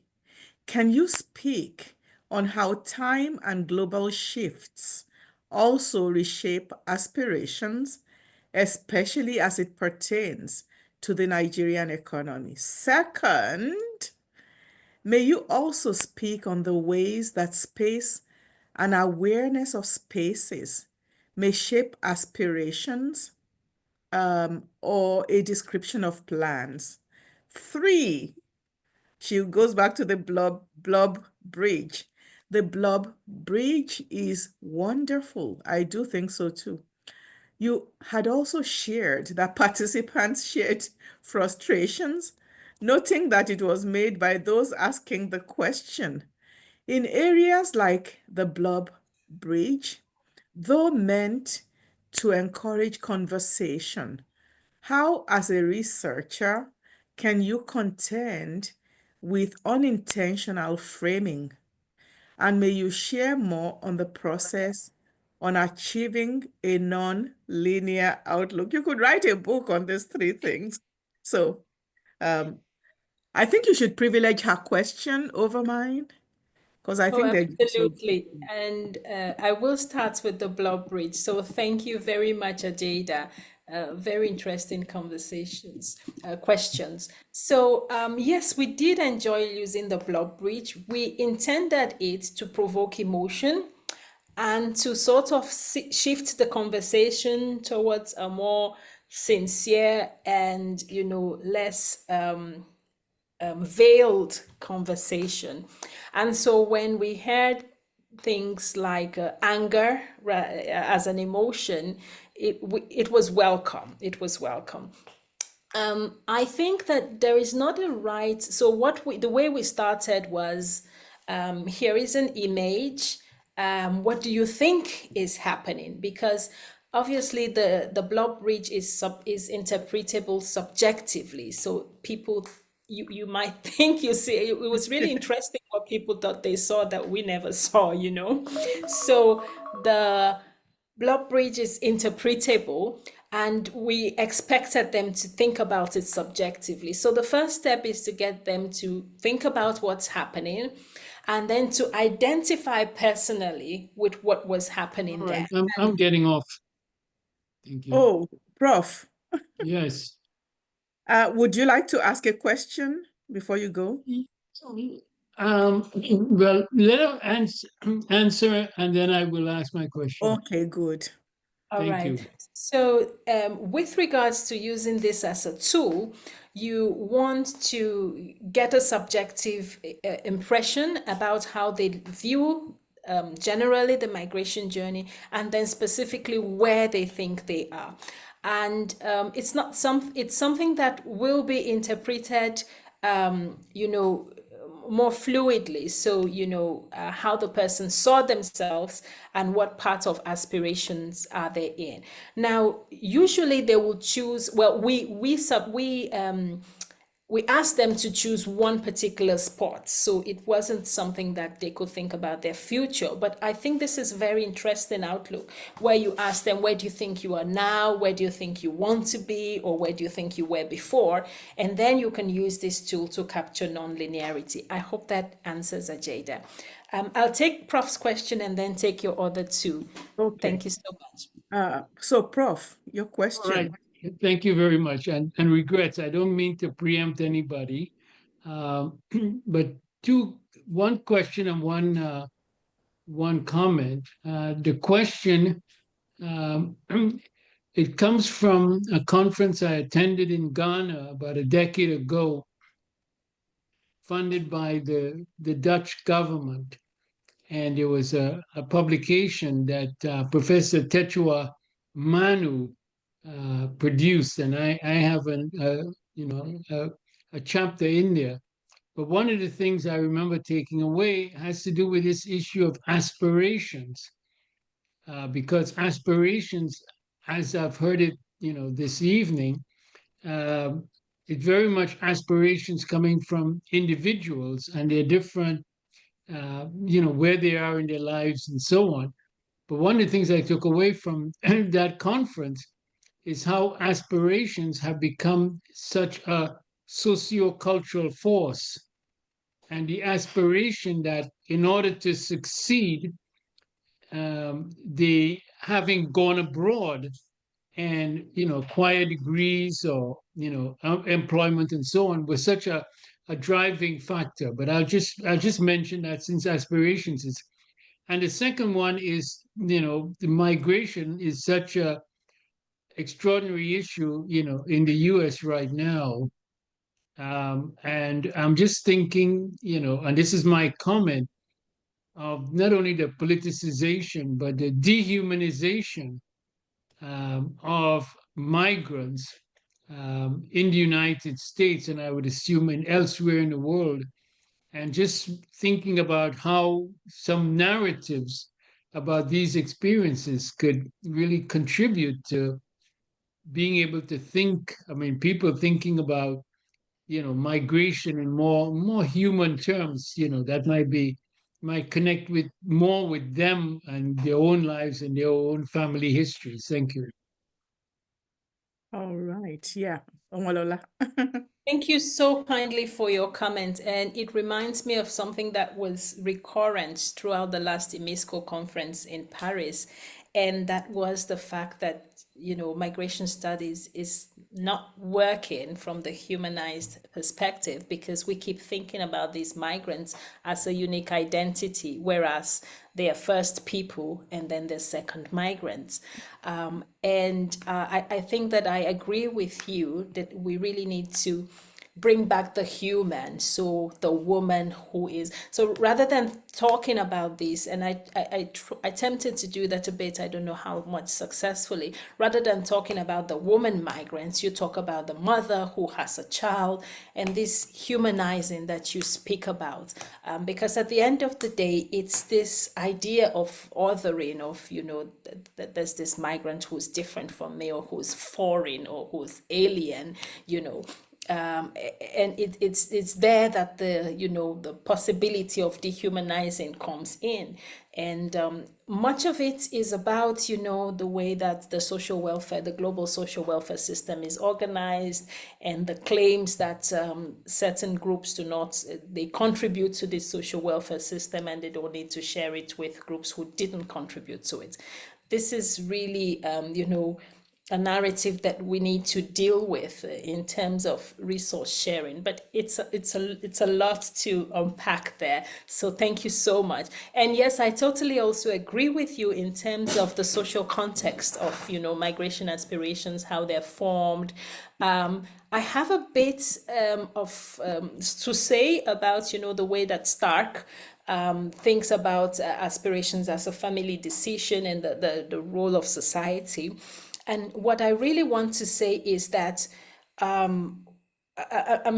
Can you speak on how time and global shifts also reshape aspirations, especially as it pertains to the Nigerian economy? Second, may you also speak on the ways that space and awareness of spaces may shape aspirations, or a description of plans. Three, she goes back to the blob bridge. The blob bridge is wonderful. I do think so too. You had also shared that participants shared frustrations, noting that it was made by those asking the question. In areas like the blob bridge, though meant to encourage conversation, how, as a researcher, can you contend with unintentional framing? And may you share more on the process on achieving a non-linear outlook. You could write a book on these three things. So I think you should privilege her question over mine, because I Oh, think they're so absolutely. And I will start with the blob bridge. So thank you very much, Ajeda. Very interesting questions. So yes, we did enjoy using the blob bridge. We intended it to provoke emotion and to sort of shift the conversation towards a more sincere and, less veiled conversation. And so when we heard things like anger as an emotion, it was welcome. It was welcome. I think that there is not a right. So the way we started was, here is an image, what do you think is happening? Because obviously the blob bridge is interpretable subjectively. So people, you might think you see, it was really interesting what people thought they saw that we never saw, you know. So the blob bridge is interpretable, and we expected them to think about it subjectively. So the first step is to get them to think about what's happening, and then to identify personally with what was happening All there. right, I'm getting off. Thank you. Oh, Prof, Yes. would you like to ask a question before you go? Well, let her answer, and then I will ask my question. Okay, good. All Thank right. you. So, with regards to using this as a tool, you want to get a subjective impression about how they view generally the migration journey, and then specifically where they think they are. And it's something that will be interpreted, you know, more fluidly. So, you know, how the person saw themselves and what part of aspirations are they in. Now, usually they will choose, well, we asked them to choose one particular sport. So it wasn't something that they could think about their future. But I think this is a very interesting outlook, where you ask them, where do you think you are now? Where do you think you want to be? Or where do you think you were before? And then you can use this tool to capture non-linearity. I hope that answers Ajada. I'll take Prof's question and then take your other two. Okay. Thank you so much. So Prof, your All right. question. Thank you very much. And regrets, I don't mean to preempt anybody, but one question and one comment. The question, it comes from a conference I attended in Ghana about a decade ago, funded by the Dutch government. And there was a publication that Professor Techua Manu produced, and I have a chapter in there. But one of the things I remember taking away has to do with this issue of aspirations, because aspirations, as I've heard it, this evening, uh, it's very much aspirations coming from individuals and their different, where they are in their lives and so on. But one of the things I took away from that conference is how aspirations have become such a sociocultural force. And the aspiration that in order to succeed, the having gone abroad and acquire degrees or employment and so on was such a driving factor. But I'll just mention that, since aspirations is. And the second one is, the migration is such a extraordinary issue, in the US right now. And I'm just thinking, and this is my comment, of not only the politicization, but the dehumanization of migrants in the United States, and I would assume in elsewhere in the world. And just thinking about how some narratives about these experiences could really contribute to being able to think. I mean, people thinking about migration in more human terms. That might connect with more with them and their own lives and their own family histories. Thank you. All right. Yeah. Omolola. Thank you so kindly for your comment. And it reminds me of something that was recurrent throughout the last IMISCO conference in Paris. And that was the fact that, migration studies is not working from the humanized perspective, because we keep thinking about these migrants as a unique identity, whereas they are first people and then they're second migrants. I think that I agree with you that we really need to bring back the human, so the woman who is, so rather than talking about this, and I attempted to do that a bit, I don't know how much successfully, rather than talking about the woman migrants, you talk about the mother who has a child, and this humanizing that you speak about, because at the end of the day, it's this idea of othering, of, that there's this migrant who's different from me, or who's foreign, or who's alien, and it's there that the possibility of dehumanizing comes in, and much of it is about the way that the social welfare, the global social welfare system is organized, and the claims that certain groups do not, they contribute to this social welfare system and they don't need to share it with groups who didn't contribute to it. This is really a narrative that we need to deal with in terms of resource sharing, but it's a lot to unpack there. So thank you so much. And yes, I totally also agree with you in terms of the social context of migration aspirations, how they're formed. I have a bit to say about the way that Stark thinks about aspirations as a family decision and the role of society. And what I really want to say is that I'm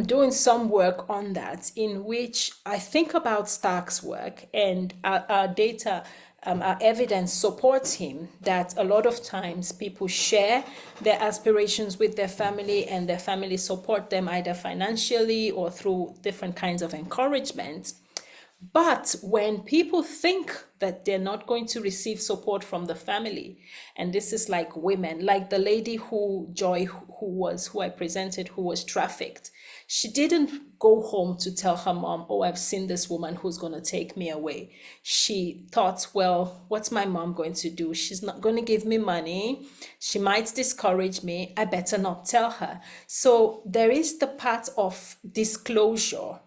doing some work on that, in which I think about Stark's work, and our data, our evidence supports him, that a lot of times people share their aspirations with their family, and their family support them either financially or through different kinds of encouragement. But when people think that they're not going to receive support from the family, and this is like women, like the lady who I presented, who was trafficked, she didn't go home to tell her mom, oh, I've seen this woman who's going to take me away. She thought, well, what's my mom going to do? She's not going to give me money. She might discourage me. I better not tell her. So there is the part of disclosure,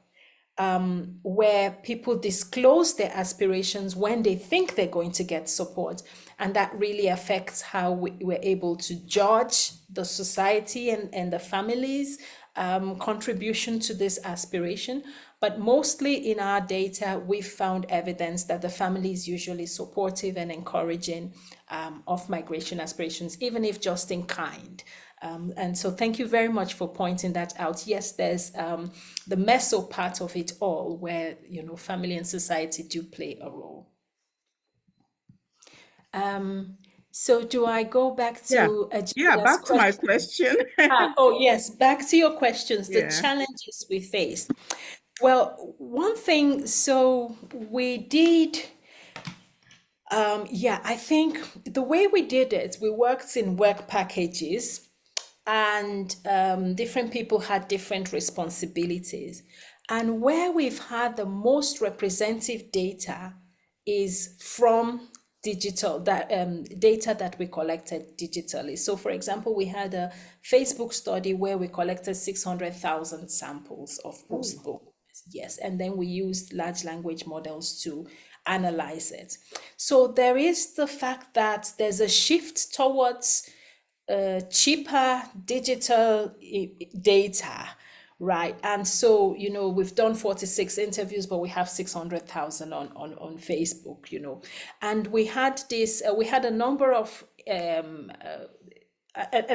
where people disclose their aspirations when they think they're going to get support. And that really affects how we're able to judge the society and the family's contribution to this aspiration. But mostly in our data, we've found evidence that the family is usually supportive and encouraging of migration aspirations, even if just in kind. And so thank you very much for pointing that out. Yes, there's the meso part of it all, where family and society do play a role. So do I go back to back to my question. Oh yes, back to your questions, the Yeah. challenges we face. Well, one thing, so we did, I think the way we did it, we worked in work packages, and different people had different responsibilities. And where we've had the most representative data is from digital, that data that we collected digitally. So for example, we had a Facebook study where we collected 600,000 samples of post-book. Yes, and then we used large language models to analyze it. So there is the fact that there's a shift towards cheaper digital data, right? And so, we've done 46 interviews, but we have 600,000 on Facebook, and we had this, we had a number of, and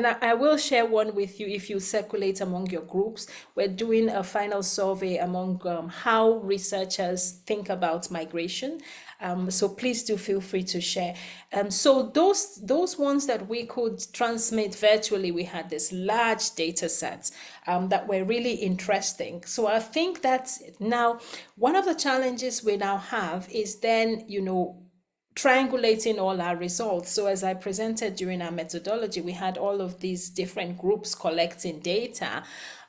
I will share one with you if you circulate among your groups. We're doing a final survey among how researchers think about migration. So please do feel free to share. So those ones that we could transmit virtually, we had this large data sets that were really interesting. So I think that now one of the challenges we now have is then, triangulating all our results. So as I presented during our methodology, we had all of these different groups collecting data,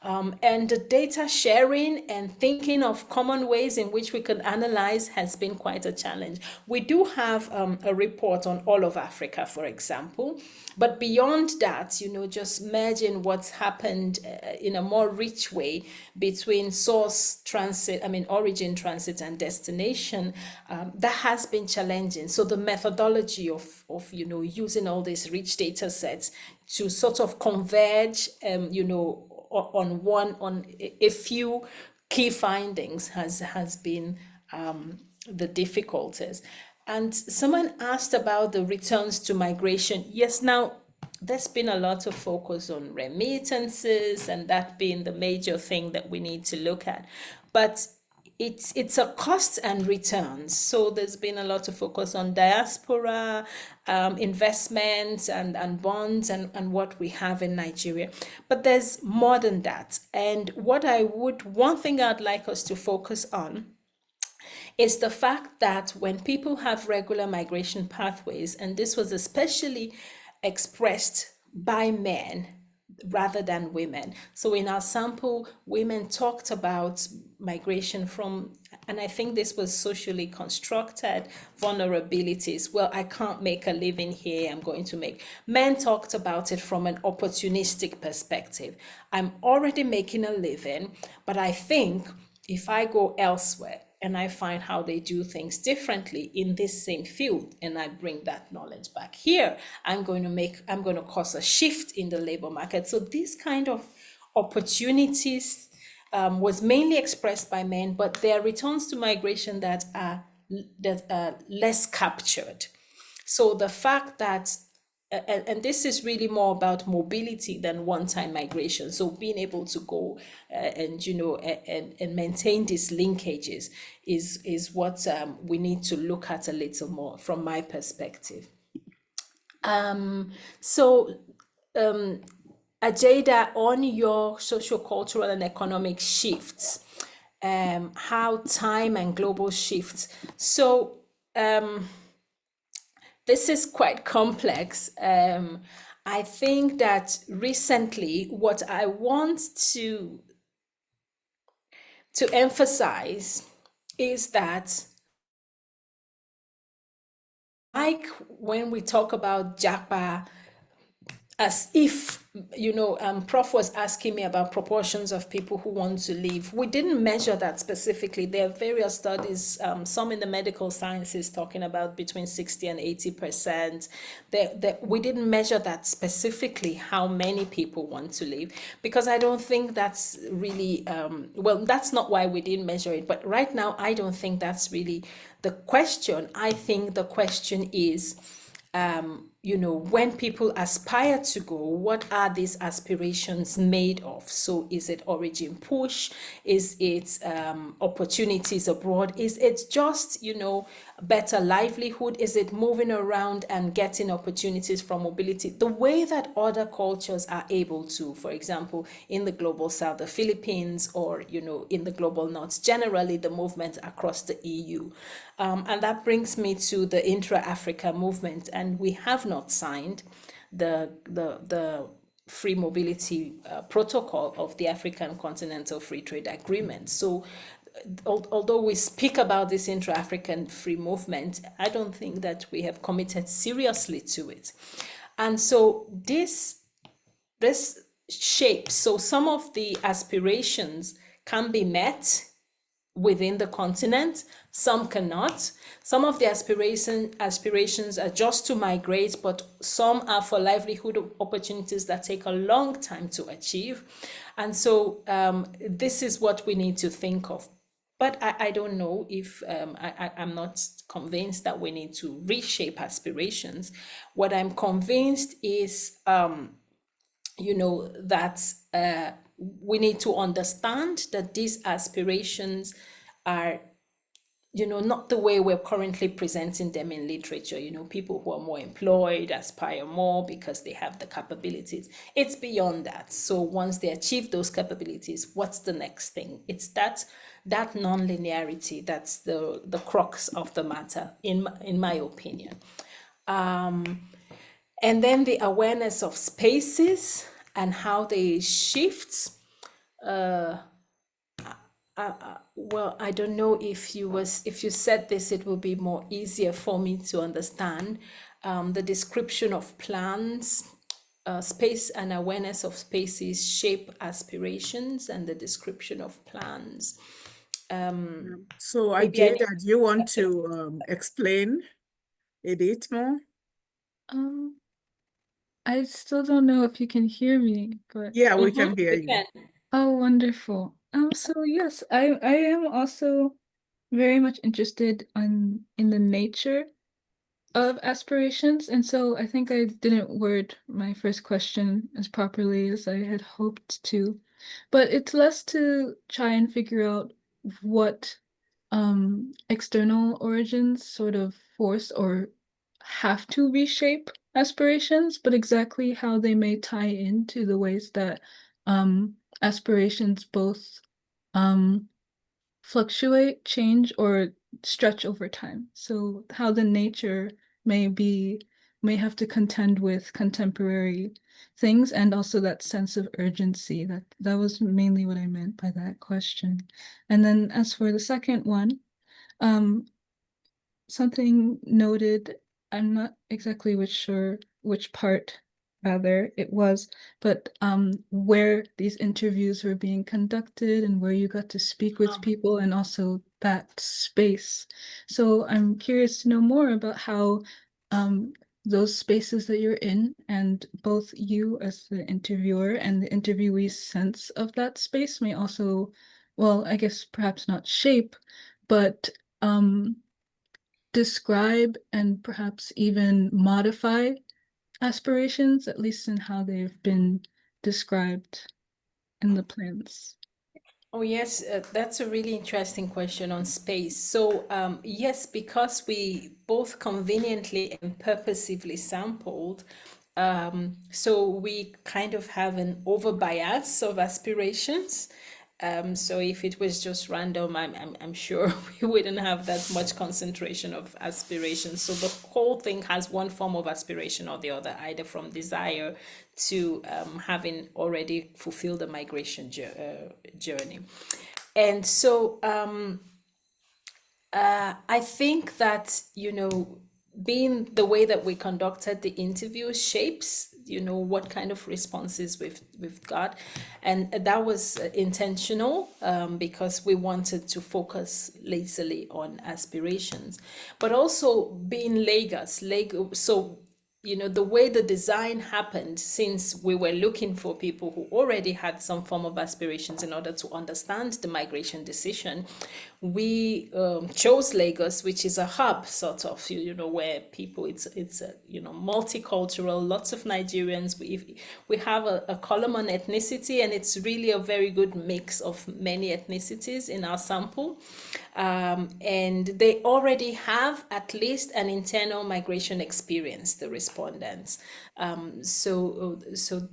and the data sharing and thinking of common ways in which we can analyze has been quite a challenge. We do have a report on all of Africa, for example, but beyond that, just merging what's happened in a more rich way between source, transit, origin, transit, and destination, that has been challenging. So the methodology of using all these rich data sets to sort of converge, on a few key findings has been the difficulties. And someone asked about the returns to migration. Yes, now there's been a lot of focus on remittances and that being the major thing that we need to look at. But it's a cost and returns. So there's been a lot of focus on diaspora, investments and bonds and what we have in Nigeria. But there's more than that. And one thing I'd like us to focus on is the fact that when people have regular migration pathways, and this was especially expressed by men rather than women. So in our sample, women talked about migration from, and I think this was socially constructed, vulnerabilities. Well, I can't make a living here, I'm going to make. Men talked about it from an opportunistic perspective. I'm already making a living, but I think if I go elsewhere, and I find how they do things differently in this same field, and I bring that knowledge back here, I'm going to cause a shift in the labor market. So these kind of opportunities was mainly expressed by men, but there are returns to migration that are less captured. So the fact that and this is really more about mobility than one-time migration. So being able to go and maintain these linkages is what we need to look at a little more from my perspective. Ajada, on your socio-cultural and economic shifts, how time and global shifts. So this is quite complex. I think that recently, what I want to emphasize is that, like when we talk about Japa, as if, Prof was asking me about proportions of people who want to leave. We didn't measure that specifically. There are various studies, some in the medical sciences talking about between 60 and 80%. We didn't measure that specifically, how many people want to leave, because I don't think that's really, that's not why we didn't measure it. But right now, I don't think that's really the question. I think the question is, when people aspire to go, what are these aspirations made of? So is it origin push? Is it opportunities abroad? Is it just, better livelihood? Is it moving around and getting opportunities from mobility? The way that other cultures are able to, for example, in the global south, the Philippines, or, in the global north, generally the movement across the EU. And that brings me to the intra-Africa movement, and we have not signed the free mobility protocol of the African Continental Free Trade Agreement. So although we speak about this intra-African free movement, I don't think that we have committed seriously to it. And so this shapes, so some of the aspirations can be met within the continent, some cannot. Some of the aspirations are just to migrate, but some are for livelihood opportunities that take a long time to achieve. And so this is what we need to think of. But I don't know if I'm not convinced that we need to reshape aspirations. What I'm convinced is, that we need to understand that these aspirations are, not the way we're currently presenting them in literature. People who are more employed aspire more because they have the capabilities. It's beyond that. So once they achieve those capabilities, what's the next thing? It's that non-linearity that's the crux of the matter, in my opinion. And then the awareness of spaces and how they shift. Well, I don't know if you said this, it will be more easier for me to understand. The description of plans, space and awareness of spaces shape aspirations, and the description of plans. So Ajada, do you want to explain a bit more? I still don't know if you can hear me, but Yeah, we can hear We you. can. oh, wonderful. So yes, I am also very much interested in the nature of aspirations, and so I think I didn't word my first question as properly as I had hoped to, but it's less to try and figure out what external origins sort of force or have to reshape aspirations, but exactly how they may tie into the ways that aspirations both um, fluctuate, change, or stretch over time. So how the nature may have to contend with contemporary things, and also that sense of urgency. That was mainly what I meant by that question. And then as for the second one, um, something noted, I'm not exactly sure which part rather it was, but where these interviews were being conducted and where you got to speak with people, and also that space. So I'm curious to know more about how those spaces that you're in, and both you as the interviewer and the interviewee's sense of that space may also, well, I guess perhaps not shape, but describe and perhaps even modify aspirations, at least in how they've been described in the plans. Oh, yes, that's a really interesting question on space. So, yes, because we both conveniently and purposively sampled, so we kind of have an over bias of aspirations. So if it was just random, I'm sure we wouldn't have that much concentration of aspirations. So the whole thing has one form of aspiration or the other, either from desire to having already fulfilled the migration journey. And so I think that, being the way that we conducted the interview shapes, what kind of responses we've got. And that was intentional because we wanted to focus lazily on aspirations, but also being Lagos. So the way the design happened, since we were looking for people who already had some form of aspirations in order to understand the migration decision, we chose Lagos, which is a hub sort of, where people, it's a, multicultural, lots of Nigerians. We have a column on ethnicity, and it's really a very good mix of many ethnicities in our sample. And they already have at least an internal migration experience, the respondents. So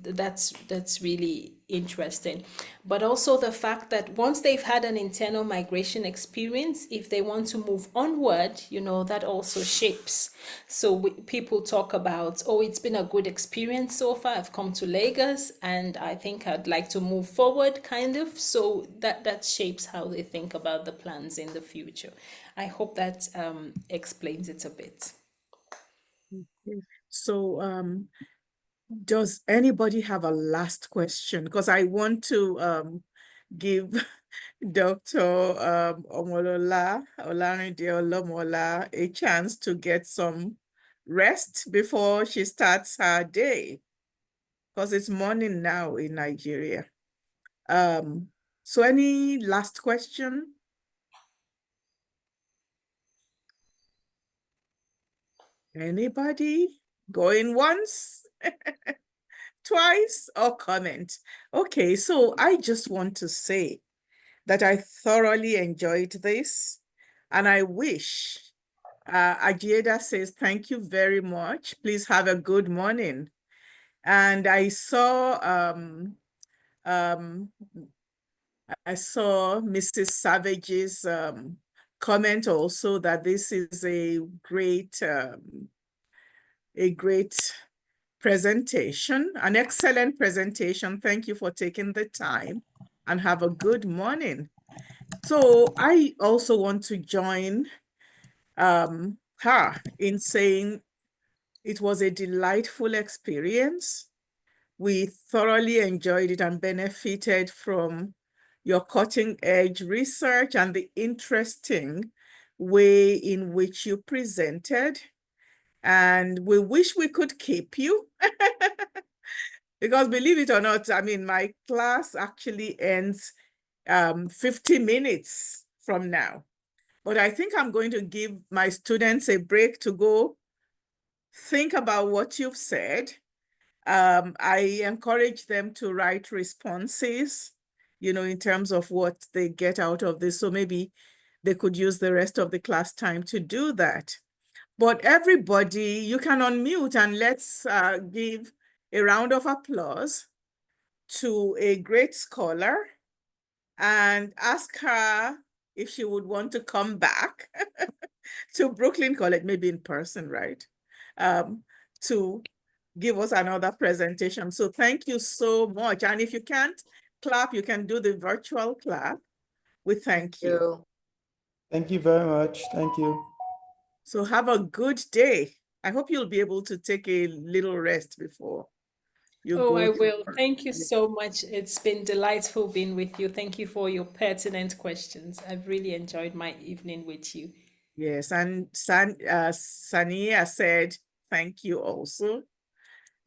that's really interesting. But also the fact that once they've had an internal migration experience, if they want to move onward, that also shapes. So people talk about, oh, it's been a good experience so far. I've come to Lagos and I think I'd like to move forward, kind of. So that shapes how they think about the plans in the future. I hope that explains it a bit. So, does anybody have a last question? Because I want to give Dr. Omolola Olarinde Olomola a chance to get some rest before she starts her day, because it's morning now in Nigeria. So any last question? Anybody going once, twice, or comment? Okay, so I just want to say that I thoroughly enjoyed this, and I wish Ajieda says thank you very much. Please have a good morning. And I saw Mrs. Savage's comment also, that this is a great presentation, an excellent presentation. Thank you for taking the time, and have a good morning. So I also want to join her in saying it was a delightful experience. We thoroughly enjoyed it and benefited from your cutting-edge research and the interesting way in which you presented. And we wish we could keep you Because believe it or not, I mean, my class actually ends 50 minutes from now. But I think I'm going to give my students a break to go think about what you've said. I encourage them to write responses, in terms of what they get out of this. So maybe they could use the rest of the class time to do that. But everybody, you can unmute and let's give a round of applause to a great scholar and ask her if she would want to come back to Brooklyn College, maybe in person, right? To give us another presentation. So thank you so much. And if you can't clap, you can do the virtual clap. We thank you. Thank you very much. Thank you. So have a good day. I hope you'll be able to take a little rest before you Oh, go I to will. work. Thank you so much. It's been delightful being with you. Thank you for your pertinent questions. I've really enjoyed my evening with you. Yes, and Sania said thank you also.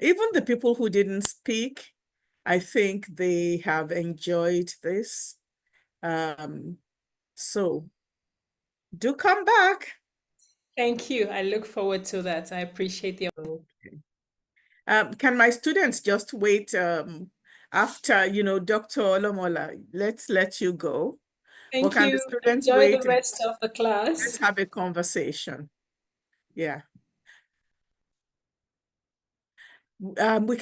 Even the people who didn't speak, I think they have enjoyed this. So do come back. Thank you. I look forward to that. I appreciate the Okay. Can my students just wait after, Dr. Olomola, let's let you go. But Thank can the you. students Enjoy wait the and rest of the class. let's have a conversation? Yeah. We can